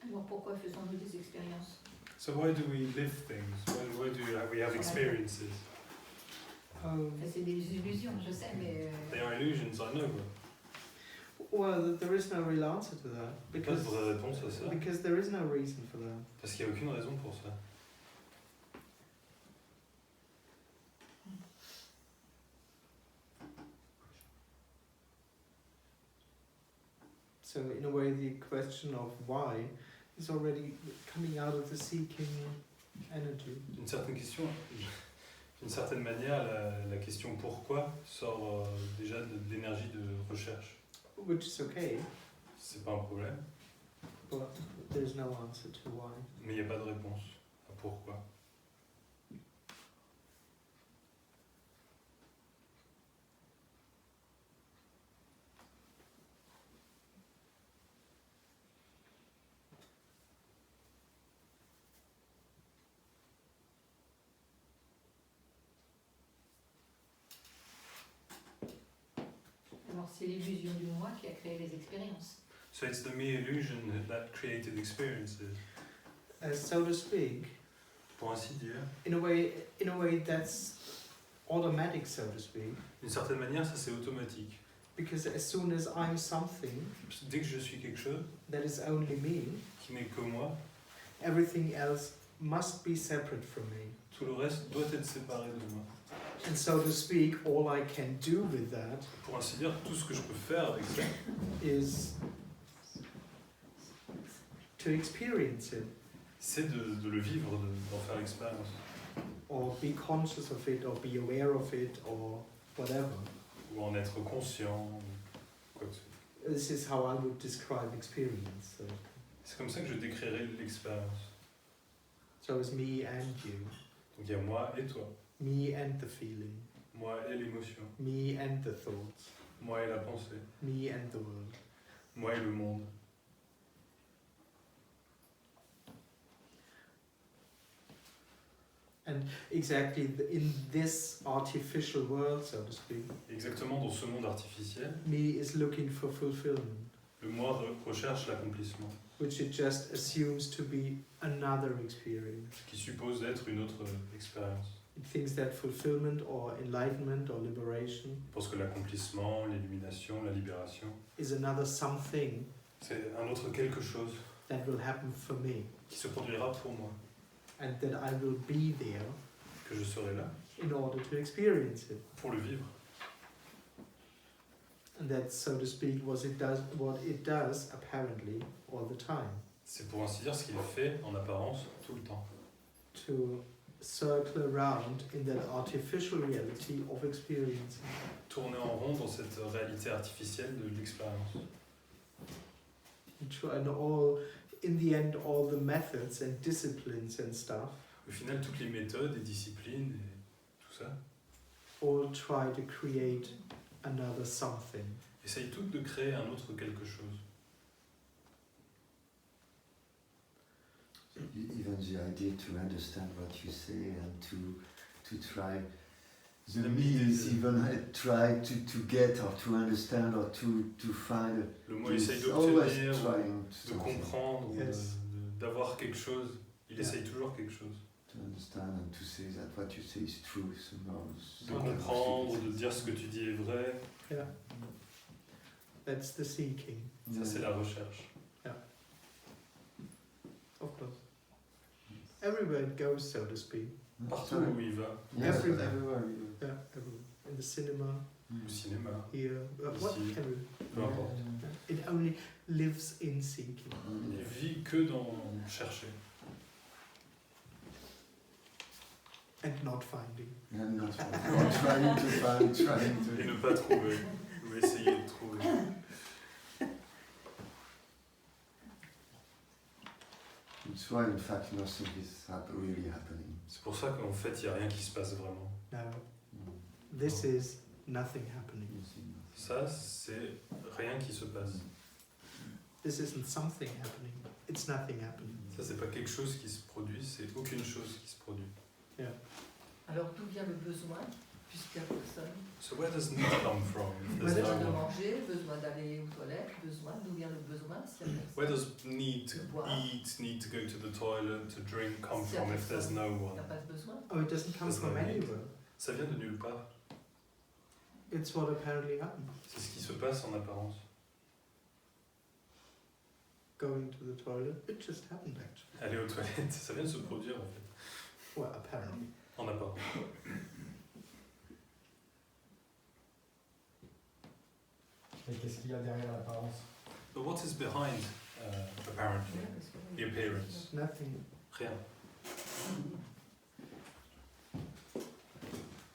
Alors pourquoi faisons-nous des expériences? So why do we live things? Why do we have experiences? Um, Enfin, c'est des illusions, je sais, mais They are illusions, I know. well, there is no real answer to that. Il n'y a pas de vraie réponse à ça. Because there is no reason for that. Parce qu'il n'y a aucune raison pour ça. So in a way, the question of why is already coming out of the seeking energy. D'une certaine manière, la question pourquoi sort déjà de l'énergie de recherche. Which is okay, C'est pas un problème. Well, there's no answer to why. Mais il n'y a pas de réponse à pourquoi. Alors c'est l'illusion du moi qui a créé les expériences. So it's the mere illusion that created experiences, So to speak, pour ainsi dire. in a way that's automatic, so to speak, D'une certaine manière, ça c'est automatique. because as soon as I'm something Dès que je suis quelque chose that is only me, qui n'est que moi, everything else must be separate from me. tout le reste doit être séparé de moi. And so to speak, all I can do with that Pour ainsi dire, tout ce que je peux faire avec ça, is to experience it, c'est de le vivre, d'en faire l'expérience. or be conscious of it, or be aware of it, or whatever. Ou en être conscient, ou quoi que ce soit. This is how I would describe experience. C'est comme ça que je décrirais l'expérience. So it's me and you, Donc il y a moi et toi, me and the feeling, moi et l'émotion, me and the thoughts, moi et la pensée, me and the world. moi et le monde. And exactly in this artificial world, so to speak, Exactement dans ce monde artificiel, me is looking for fulfillment, le moi recherche l'accomplissement, which it just assumes to be another experience. qui suppose d'être une autre expérience. It thinks that fulfillment or enlightenment or liberation Parce que l'accomplissement, l'illumination, la libération, is another something c'est un autre quelque chose that will happen for me, qui se produira pour moi, and that I will be there que je serai là in order to experience it. pour le vivre. And that's, so to speak, what it does apparently all the time, C'est pour ainsi dire ce qu'il fait en apparence tout le temps. to circle around in that artificial reality of experience. Tourner en rond dans cette réalité artificielle de l'expérience. And all, in the end, all the methods and disciplines and stuff Au final, toutes les méthodes et disciplines et tout ça all try to create another something. essayent toutes de créer un autre quelque chose. Even the idea to understand what you say and to try, the La me idée is de- even try to get or to understand or to find. Le mot essaye He's always d'obtenir, trying de something, comprendre, ou Yes. d'avoir quelque chose. Il essaye toujours quelque chose. to understand and to say that what you say is true somehow. De comprendre, de dire ce que tu dis est vrai. Yeah. That's the seeking, Ça, c'est la recherche. of course. Everywhere it goes, so to speak. Partout où il va, Yes, Everywhere. everywhere. Yeah, everywhere. In the cinema, au cinéma, here, what? Ici. Everywhere. peu importe. It only lives in seeking. Il vit que dans chercher. And not finding. And not or trying to find, trying Et to. ne pas trouver, ou essayer de trouver. It's why, in fact, nothing is really happening. C'est pour ça qu'en fait, il n'y a rien qui se passe vraiment. No, this is nothing happening. Ça, c'est rien qui se passe. This isn't something happening. It's nothing happening. Ça, c'est pas quelque chose qui se produit, c'est aucune chose qui se produit. Alors d'où vient le besoin, puisqu'il n'y a personne? So where does need come from? If there's Besoin de no one? manger, besoin d'aller aux toilettes, besoin, d'où vient le besoin s'il y a Where personne? does need to eat, need to go to the toilet, to drink come S'il y a from if there's personne, no il n'y one? a pas de besoin. Oh, it doesn't come There's from no need. anywhere. Ça vient de nulle part. It's what apparently happens. C'est ce qui se passe en apparence. Going to the toilet, it just happened actually. Aller aux toilettes, ça vient de se produire en fait. Well, apparently. En apparence. Et qu'est-ce qu'il y a derrière l'apparence? But what is behind, apparently, Oui, parce que- the appearance? Nothing. Rien.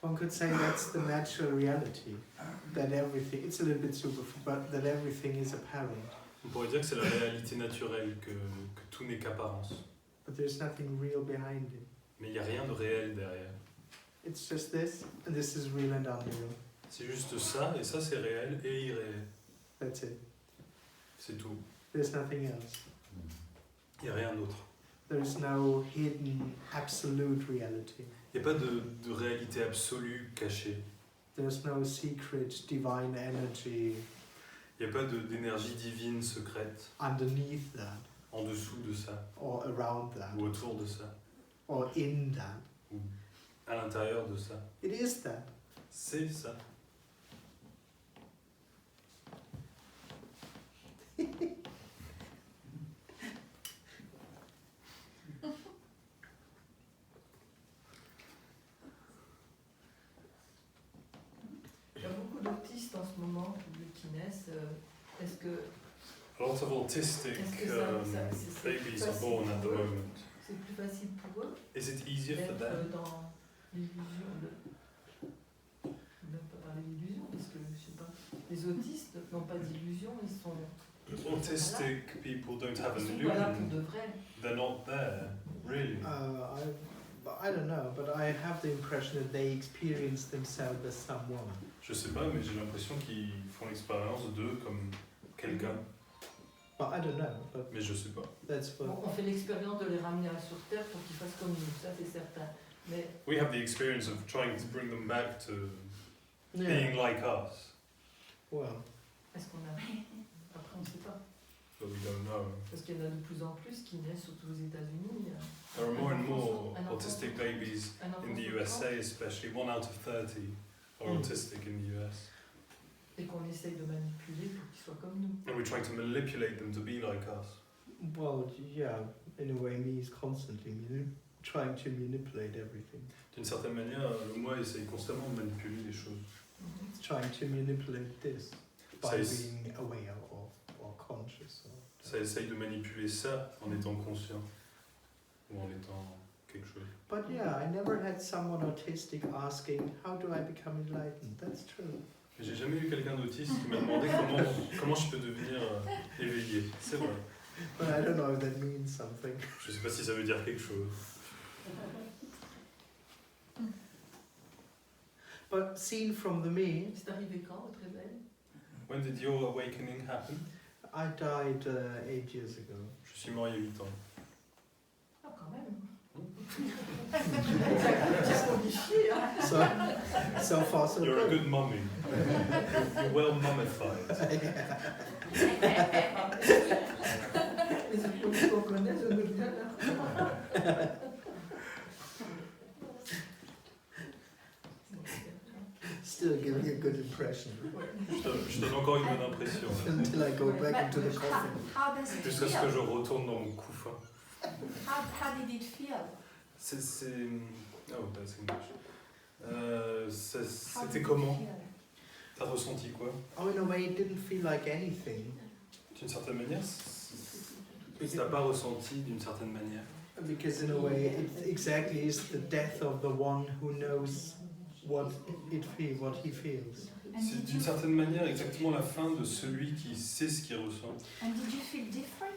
One could say that's the natural reality. That everything, it's a little bit superficial, but that everything is apparent. On pourrait dire que c'est la réalité naturelle, que tout n'est qu'apparence. But there's nothing real behind it. Mais il n'y a rien de réel derrière. It's just this, and this is real and unreal. C'est juste ça, et ça c'est réel et irréel. That's it. C'est tout. There's nothing else. Il n'y a rien d'autre. There is no hidden absolute reality. Il n'y a pas de réalité absolue cachée. There's no secret divine energy Il n'y a pas d'énergie divine secrète underneath that, en dessous de ça, or around that, ou autour de ça, or in that. ou à l'intérieur de ça. It is that. C'est ça. Il y a beaucoup d'autistes en ce moment qui naissent. Est-ce que A lot of autistic c'est babies are facile born at the pour eux? moment. C'est plus facile pour eux Is it easier for d'être them? dans l'illusion de... Je ne vais pas parler d'illusion parce que, je sais pas, les autistes n'ont pas d'illusion, ils sont... Autistic people don't have Ils an sont pas là pour illusion. de vrai. They're not there, really. I don't know, but I have the impression that they experience themselves as someone. Je sais pas, mais j'ai l'impression qu'ils font l'expérience d'eux comme quelqu'un. But I don't know, but Mais je sais pas. that's Bon, what... on fait l'expérience de les ramener sur Terre pour qu'ils fassent comme nous, ça c'est certain. Mais We have the experience of trying to bring them back to Yeah, being like us, well, est-ce qu'on a... Après on ne sait pas. but we don't know. Parce qu'il y en a de plus en plus qui naissent, surtout aux États-Unis. There are more and more Un enfant autistic sur- babies un enfant in the sur USA, especially 1 out of 30 are autistic in the US. et qu'on essaye de manipuler pour qu'ils soient comme nous. And we're trying to manipulate them to be like us. well, yeah, in a way, me is constantly trying to manipulate everything. D'une certaine manière, le moi essaye constamment de manipuler les choses. It's trying to manipulate this by Ça es- being aware or conscious. Ça essaye de manipuler ça en étant conscient ou en étant quelque chose. But yeah, I never had someone autistic asking, how do I become enlightened? That's true. Mais j'ai jamais eu quelqu'un d'autiste qui m'a demandé comment je peux devenir éveillé. C'est vrai. But I don't know if that means something. Je sais pas si ça veut dire quelque chose. But seen from the me, C'est arrivé quand, votre réveil? When did your awakening happen? I died 8 years ago. Je suis mort il y a 8 ans. Ah, quand même. C'est modifié, hein. So far so You're a good. good mummy. You're well mummified. Les autres qu'on connaît, je veux bien là. Still giving a good impression Je donne encore une bonne impression. until I go back into the coffin. How does it Jusqu'à ce que feel? je retourne dans mon couffin. How did it feel? C'est... Oh, that's English. How C'était did it comment? feel? T'as ressenti quoi? Oh, in a way, it didn't feel like anything D'une certaine manière, t'as pas ressenti d'une certaine manière. because in a way, it exactly is the death of the one who knows what he feels. And C'est did d'une you, certaine manière exactement la fin de celui qui sait ce qu'il ressent. and did you feel different?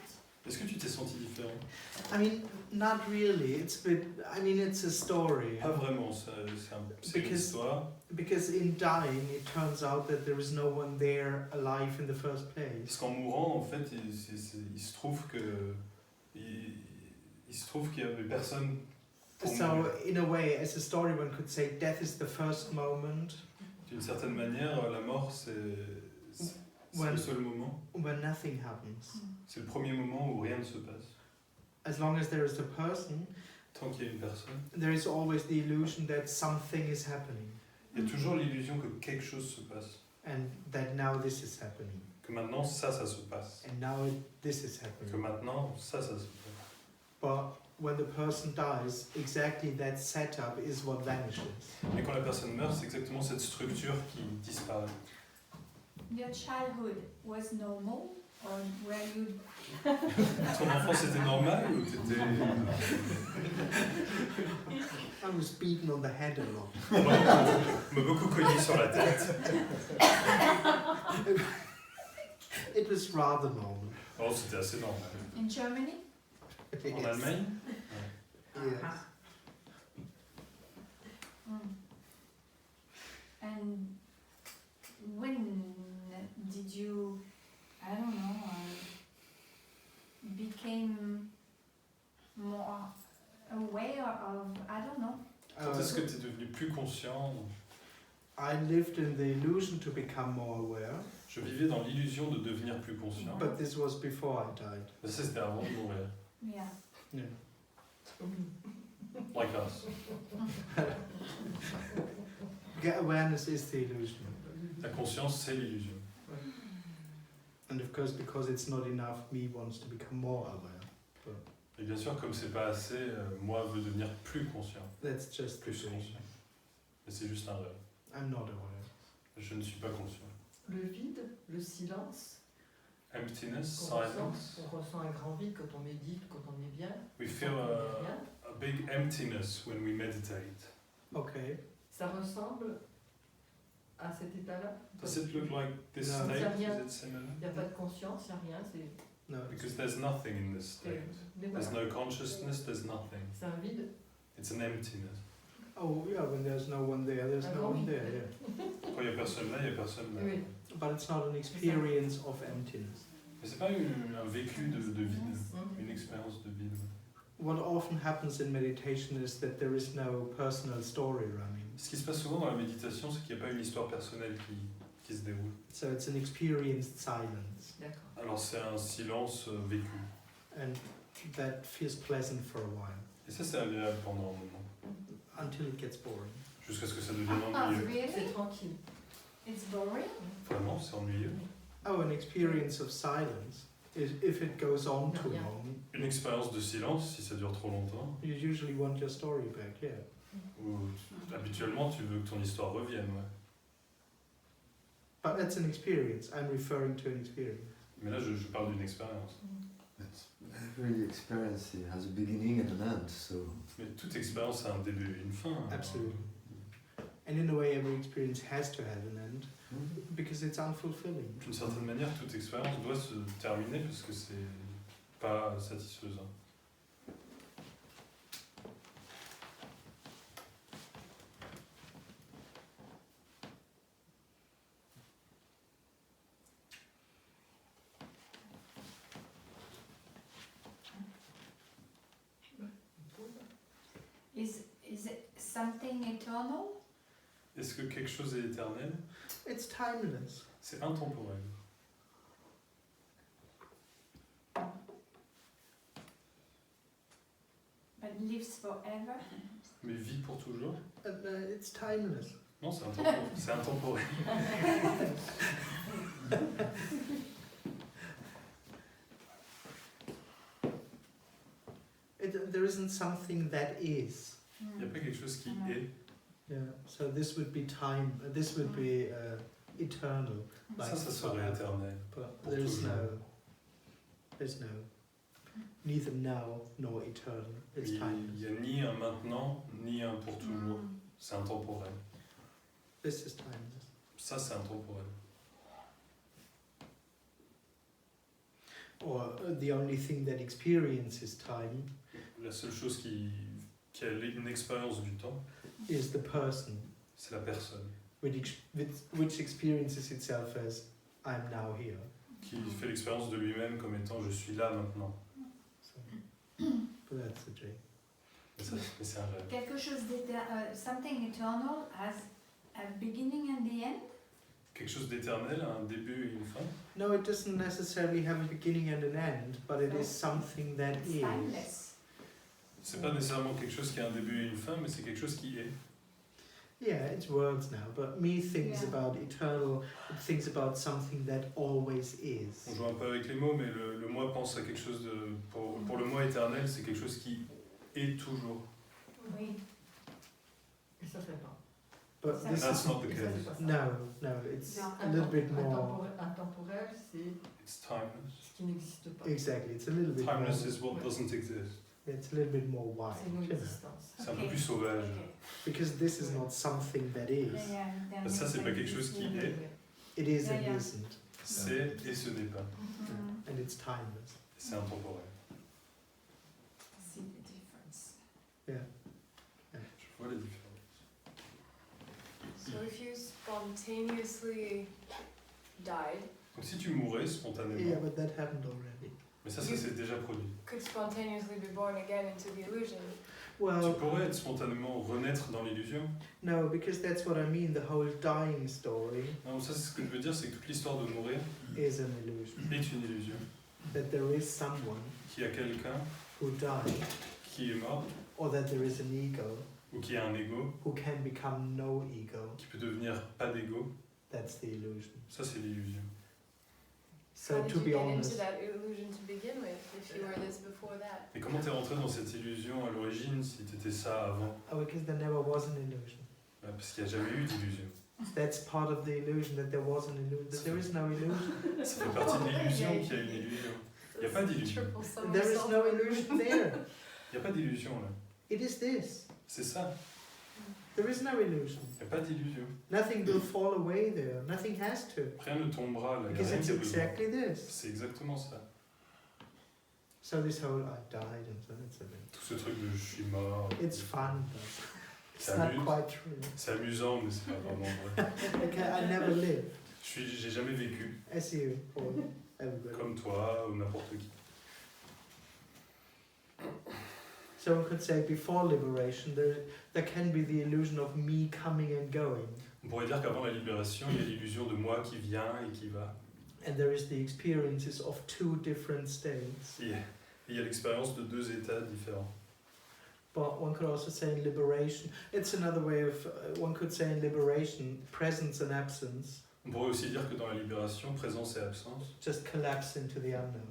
Est-ce que tu t'es senti différent? I mean, not really. It's a story. Pas vraiment, c'est une Because- histoire. Because in dying, it turns out that there is no one there alive in the first Parce place. qu'en mourant, en fait, il se trouve que il se trouve qu'il y avait personne pour So, mourir. in a way, as a story, one could say death is the first moment D'une certaine manière, la mort, c'est When- le seul moment. when nothing happens. C'est le premier moment où rien ne se passe. As long as there is a person, Tant qu'il y a une personne, there is always the illusion that something is happening il y a toujours l'illusion que quelque chose se passe. and that now this is happening Que maintenant, ça se passe. and now this is Que happening. maintenant, ça se passe. But when the person dies, exactly that setup is what vanishes. Et quand la personne meurt, c'est exactement cette structure qui disparaît. Your childhood was normal, or were you? Ton enfance était normale ou t'étais... I was beaten on the head a lot. On m'a beaucoup cogné sur la tête. It was rather normal. Oh, c'était assez normal. In Germany? En Allemagne? Yes. Mm. And when did you, I don't know, became more aware of, I don't know. Quand est-ce que tu es devenu plus conscient? I lived in the illusion to become more aware, Je vivais dans l'illusion de devenir plus conscient. but this was before I died. Mais ça, c'était avant de mourir. Yeah. Yeah. Like us. Awareness is the illusion. La conscience, c'est l'illusion. And of course, because it's not enough, me wants to become more aware. But Et bien sûr, comme c'est pas assez, moi veux devenir plus conscient. that's just the Plus thing. conscient. Mais c'est juste un rêve. I'm not aware. Je ne suis pas conscient. Le vide, le silence. Emptiness, On silence. ressent un grand vide quand on médite, quand on est bien. We feel a big emptiness when we meditate. Okay. Ça ressemble à cet état-là. Does it look like this No. state? Il y a rien. Is it similar? Il n'y a pas de conscience, il n'y a rien. C'est No. Because there's nothing in this state. There's no consciousness, there's nothing. C'est un vide. It's an emptiness. Oh yeah, when there's no one there, there's Ah, no oui. one there. Yeah. Quand il n'y a personne là, il n'y a personne là. Oui. But it's not an experience of emptiness. Mais c'est pas un vécu de vide, une expérience de vide. What often happens in meditation is that there is no personal story running. Ce qui se passe souvent dans la méditation, c'est qu'il n'y a pas une histoire personnelle qui se déroule. So it's an experienced silence, D'accord. Alors c'est un silence vécu. and that feels pleasant for a while, Et ça, c'est agréable pendant un moment. until it gets boring. Jusqu'à ce que ça devienne Ah, ennuyeux. really? C'est tranquille. It's boring? Vraiment, c'est ennuyeux. Oh, an experience of silence is if it goes on too Yeah. long, Une expérience de silence, si ça dure trop longtemps, you usually want your story back. Yeah. ou habituellement tu veux que ton histoire revienne. Ouais. But that's an experience. I'm referring to an experience. Mais là, je parle d'une expérience. But every experience has a beginning and an end, so Mais toute expérience a un début et une fin. Absolutely. And in a way, every experience has to have an end because it's unfulfilling. D'une certaine manière, toute expérience doit se terminer parce que c'est pas satisfaisant. Is it something eternal? Est-ce que quelque chose est éternel? It's timeless. C'est intemporel. But lives forever? Mais vit pour toujours? It's timeless. Non, c'est intemporel. C'est intemporel. There isn't something that is. Il n'y a pas quelque chose qui est. Yeah. So this would be time. This would be eternal. Ça serait éternel. But Pour there's toujours. there's no, neither now nor eternal. It's Il timeless. n'y a ni un maintenant, ni un pour toujours. C'est intemporel. This is timeless. Ça, c'est intemporel. Or the only thing that experiences time La seule chose qui a une expérience du temps, is the person, c'est la personne which experiences itself as I'm now here. qui fait l'expérience de lui-même comme étant je suis là maintenant. So, but that's the dream. Mais c'est un rêve. Quelque chose something eternal has a beginning and the end? Quelque chose d'éternel a un début et une fin. No, it doesn't necessarily have a beginning and an end, but it is something that It's is. timeless. C'est pas nécessairement quelque chose qui a un début et une fin, mais c'est quelque chose qui est. Yeah, it's words now, but me thinks Yeah. about eternal, it thinks about something that always On is. joue un peu avec les mots, mais le moi pense à quelque chose de. Pour le moi éternel, c'est quelque chose qui est toujours. Oui. Et ça, c'est pas. But Ça, this That's is not the Et ça, c'est case. pas ça. no, it's a little bit more. Intemporel, c'est It's timeless. ce qui n'existe pas. Exactly, it's a little bit more. Timeless is what doesn't exist. It's a little bit more wild, C'est you know, non-existence. C'est un peu plus sauvage. because this is not something that is. Yeah, Ça, c'est pas quelque chose qui est. It is and Yeah, yeah. isn't. C'est et ce n'est pas. And it's timeless. C'est intemporel. See the difference. Je vois les différences. So if you spontaneously died, Donc si tu mourais spontanément, Yeah, but that happened already. mais ça s'est déjà produit. could spontaneously be born again into the illusion. Tu Well, pourrais être spontanément renaître dans l'illusion. no, because that's what I mean. The whole dying story Non, ça c'est ce que je veux dire, c'est que toute l'histoire de mourir is an illusion. est une illusion. That there is someone Qu'il y a quelqu'un who died, qui est mort, or that there is an ego ou qui a un ego, who can become no ego. qui peut devenir pas d'ego, That's the illusion. ça c'est l'illusion. So How did to you be get honest, into that illusion to begin with, if you were this before that? Et comment t'es rentré dans cette illusion à l'origine si t'étais ça avant? because there never was an illusion. Bah, parce qu'il n'y a jamais eu d'illusion. That's part of the illusion, that there was an illusion. That there is no illusion. Ça fait partie de l'illusion qu'il y a une illusion. Il n'y a pas d'illusion. Triple sum There is of no illusion there. Il n'y a pas d'illusion là. It is this. C'est ça. There is no illusion. Il n'y a pas d'illusion. Nothing will fall away there. Nothing has to. Rien ne tombera là. Il n'y a Because rien it's qui a besoin. exactly this. C'est exactement ça. So this whole I died and so it's a bit. Tout ce truc de je suis mort. It's fun, but it's Ça not amuse. quite true. C'est amusant, mais c'est pas vraiment vrai. Okay, I never lived J'ai jamais vécu as you or everybody. comme toi ou n'importe qui. So one could say before liberation, there can be the illusion of me coming and going, On pourrait dire qu'avant la libération, il y a l'illusion de moi qui vient et qui va. and there is the experiences of two different states. Et il y a l'expérience de deux états différents. But one could also say in liberation, it's another way of, one could say in liberation, presence and absence On pourrait aussi dire que dans la libération, présence et absence just collapse into the unknown.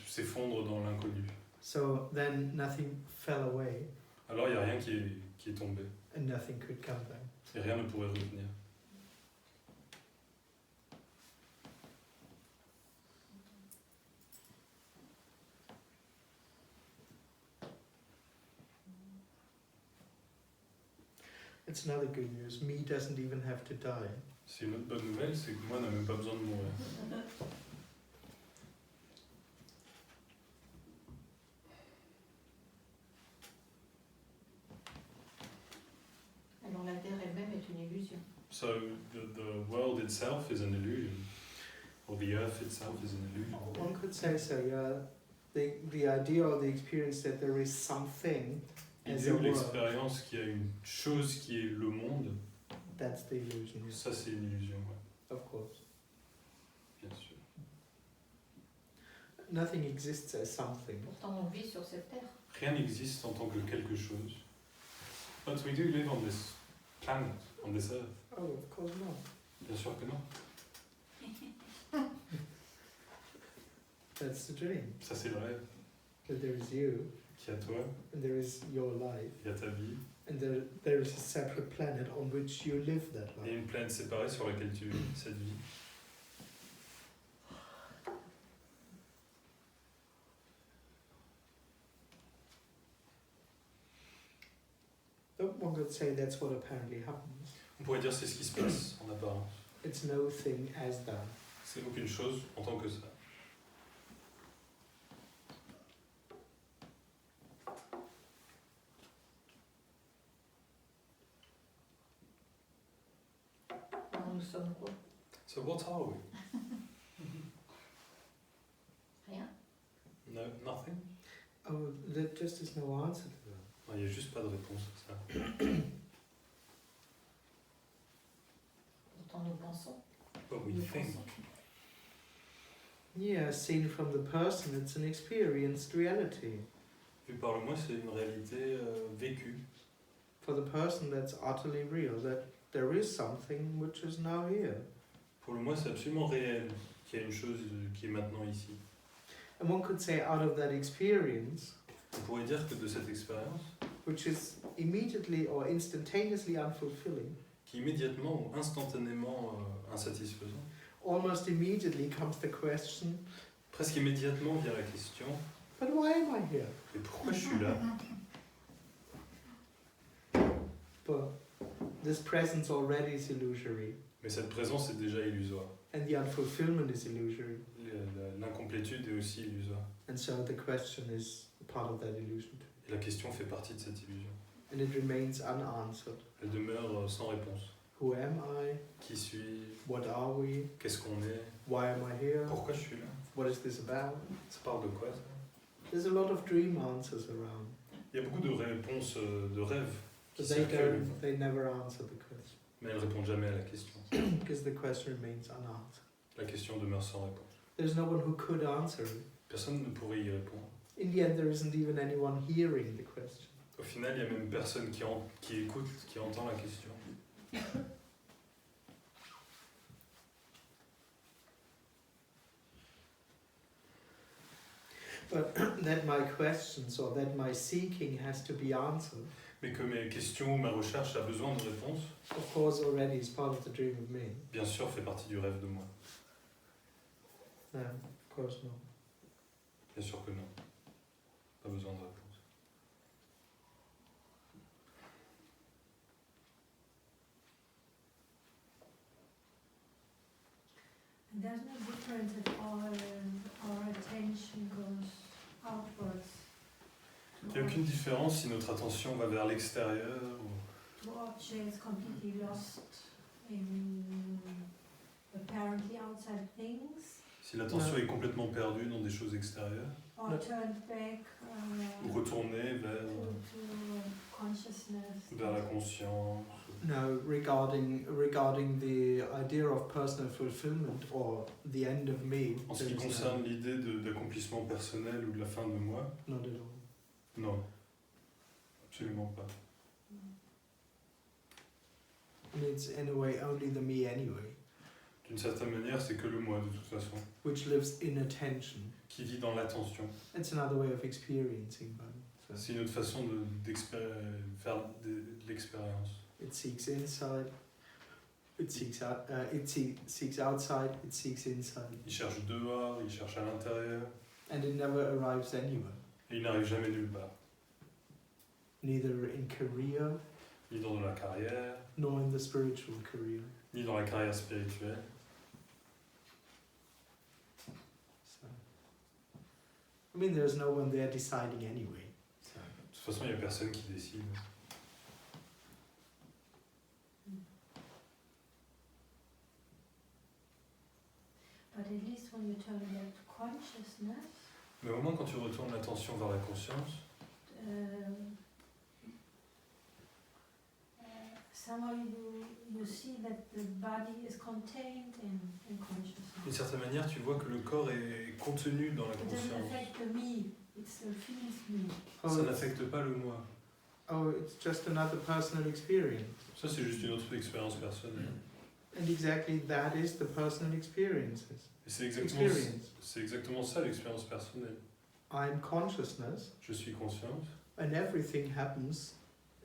s'effondrent dans l'inconnu. So then nothing fell away Alors il n'y a rien qui est tombé. and nothing could come back. Et rien ne pourrait revenir. It's another good news. Me doesn't even have to die. C'est une autre bonne nouvelle, c'est que moi, n'a même pas besoin de mourir. Alors la Terre elle-même est une illusion. So the world itself is an illusion, or the earth itself is an illusion. One could say so, yeah. The idea or the experience that there is something as L'idée a ou world, l'expérience qu'il y a une chose qui est le monde, that's the illusion, ça c'est une illusion, ouais, of course. bien sûr. Nothing exists as something. Pourtant on vit sur cette Terre. Rien n'existe en tant que quelque chose. But we do live on this planet, on this earth. Oh, of course not. Bien sûr que non. That's the dream. Ça c'est le rêve. That there is you, Qu'il y a toi, and there is your life, il y a ta vie, and there is a separate planet on which you live that et life. une planète séparée sur laquelle tu vis cette vie. So one could say that's what apparently happens. On pourrait dire c'est ce qui se passe en apparence. It's no thing as done. C'est aucune chose en tant que ça. Alors nous sommes quoi? So what are we? Rien. No, nothing? Oh, there just is no answer to that. Il n'y a juste pas de réponse à ça. Pourtant nous pensons. But we Nous think. pensons. Yeah, seen from the person, it's an experienced reality. Vu par le moi, c'est une réalité vécue. For the person, that's utterly real, that there is something which is now here. Pour le moi, c'est absolument réel qu'il y a une chose qui est maintenant ici. And one could say out of that experience, On pourrait dire que de cette expérience, which is immediately or instantaneously unfulfilling, qui immédiatement ou instantanément insatisfaisant, almost immediately comes the question, presque immédiatement vient la question, but why am I here? mais pourquoi je suis là? But this presence already is illusory. Mais cette présence est déjà illusoire. And the unfulfillment is illusory. L'incomplétude est aussi illusoire. And so the question is part of that illusion too. Et la question fait partie de cette illusion. And it remains unanswered. Elle demeure sans réponse. Who am I? Qui suis-je? What are we? Qu'est-ce qu'on est? Why am I here? Pourquoi je suis là? What is this about? Ça parle de quoi ça? There's a lot of dream answers around. Il y a beaucoup de réponses de rêves qui But they never answer the question. mais elles ne répondent jamais à la question. Because the question remains unanswered. La question demeure sans réponse. There's no one who could answer it. Personne ne pourrait y répondre. In the end, there isn't even anyone hearing the question. Au final, il n'y a même personne qui écoute, qui entend la question. But that my questions or that my seeking has to be answered, Mais que mes questions, ma recherche a besoin de réponses, of course, already is part of the dream of me. bien sûr, fait partie du rêve de moi. No, of course not. Bien sûr que non. Pas besoin de réponse. And there's no difference at all. Our attention goes outwards. Il n'y a aucune différence si notre attention va vers l'extérieur ou To objects completely lost in apparently outside things, si l'attention est complètement perdue dans des choses extérieures, or turned back ou retournée to consciousness. vers la conscience. No, regarding the idea of personal fulfillment or the end of me, En ce there qui is concerne l'idée d'accomplissement personnel ou de la fin de moi, not at all. non, absolument pas. And it's in a way only the me anyway, D'une certaine manière, c'est que le moi de toute façon, which lives in attention. qui vit dans l'attention. It's another way of experiencing body. So C'est une autre façon faire de l'expérience. it seeks inside, it seeks out, seeks outside, it seeks inside, Il cherche dehors, il cherche à l'intérieur, and it never arrives anywhere. et il n'arrive jamais nulle part. Neither in career Ni dans la carrière, nor in the spiritual career. ni dans la carrière spirituelle. So, I mean, there's no one there deciding anyway. So. De toute façon, il n'y a personne qui décide. But at least when you turn back to consciousness, Mais au moment quand tu retournes l'attention vers la conscience, somehow you see that the body is contained in consciousness. d'une certaine manière, tu vois que le corps est contenu dans la It doesn't conscience. affect the me, it still feels me. Ça n'affecte pas le moi. Oh, it's just another personal experience. Ça, c'est juste une autre expérience personnelle. And exactly that is the personal experiences. Et c'est exactement ça l'expérience personnelle. I'm consciousness, Je suis conscience, and everything happens,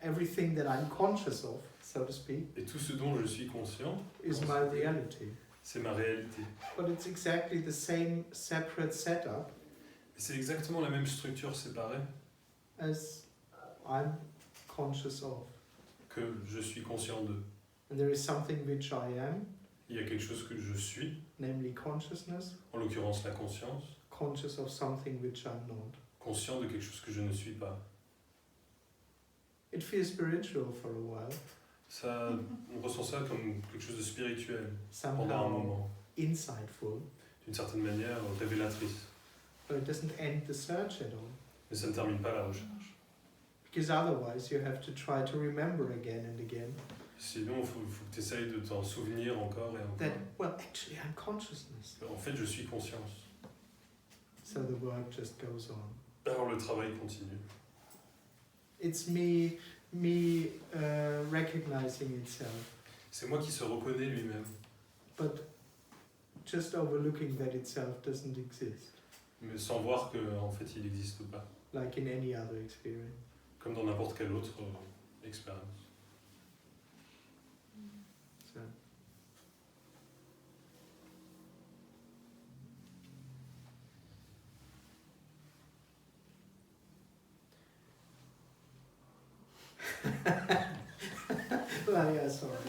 everything that I'm conscious of, so to speak, et tout ce dont je suis conscient, is my reality. c'est ma réalité. But it's exactly the same separate setup Et c'est exactement la même structure séparée as I'm conscious of. que je suis conscient de. And there is something which I am, Il y a quelque chose que je suis, namely consciousness, en l'occurrence la conscience, conscious of something which I'm not. conscient de quelque chose que je ne suis pas. It feels spiritual for a while, Ça, on ressent ça comme quelque chose de spirituel pendant un somehow moment, insightful, d'une certaine manière révélatrice. but it doesn't end the search at all. Mais ça ne termine pas la recherche. Because otherwise you have to try to remember again and again Sinon, il faut que tu essayes de t'en souvenir encore et encore. that, well, actually I'm consciousness. En fait, je suis conscience. So the work just goes on. Alors le travail continue. It's me recognizing itself, C'est moi qui se reconnais lui-même, but just overlooking that itself doesn't exist, mais sans voir qu'en fait il n'existe pas, like in any other experience. comme dans n'importe quelle autre expérience. So. Well, yeah, sorry. What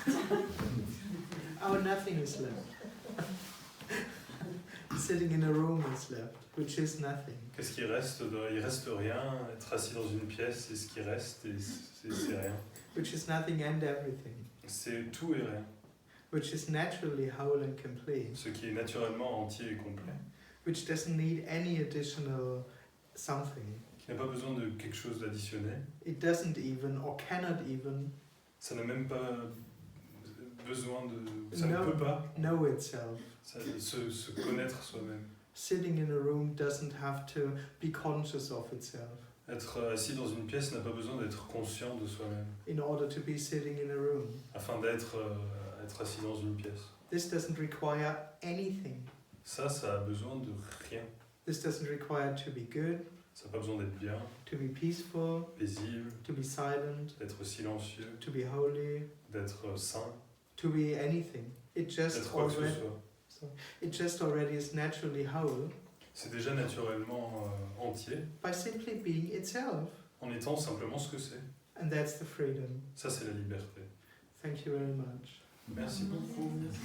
is left? Oh, nothing is left. sitting in a room is left, which is nothing. Qu'est-ce qui reste Il reste rien. Être assis dans une pièce, c'est ce qui reste et c'est rien. Which is nothing and everything. C'est tout et rien. Which is naturally whole and complete. Ce qui est naturellement entier et complet. Which doesn't need any additional something. Qui n'a pas besoin de quelque chose d'additionnel. It doesn't even or cannot even. Ça n'a même pas besoin de. Ça ne peut pas. Know itself. Se connaître soi-même. Sitting in a room doesn't have to be conscious of itself. Être assis dans une pièce n'a pas besoin d'être conscient de soi-même. In order to be sitting in a room. Afin d'être assis dans une pièce. This doesn't require anything. Ça a besoin de rien. This doesn't require to be good. Ça n'a pas besoin d'être bien. To be peaceful. Paisible. To be silent. D'être silencieux. To be holy. D'être saint. To be anything. It just already is naturally whole. C'est déjà naturellement entier. By simply being itself. En étant simplement ce que c'est. And that's the freedom. Ça, c'est la liberté. Thank you very much. Merci beaucoup. Merci.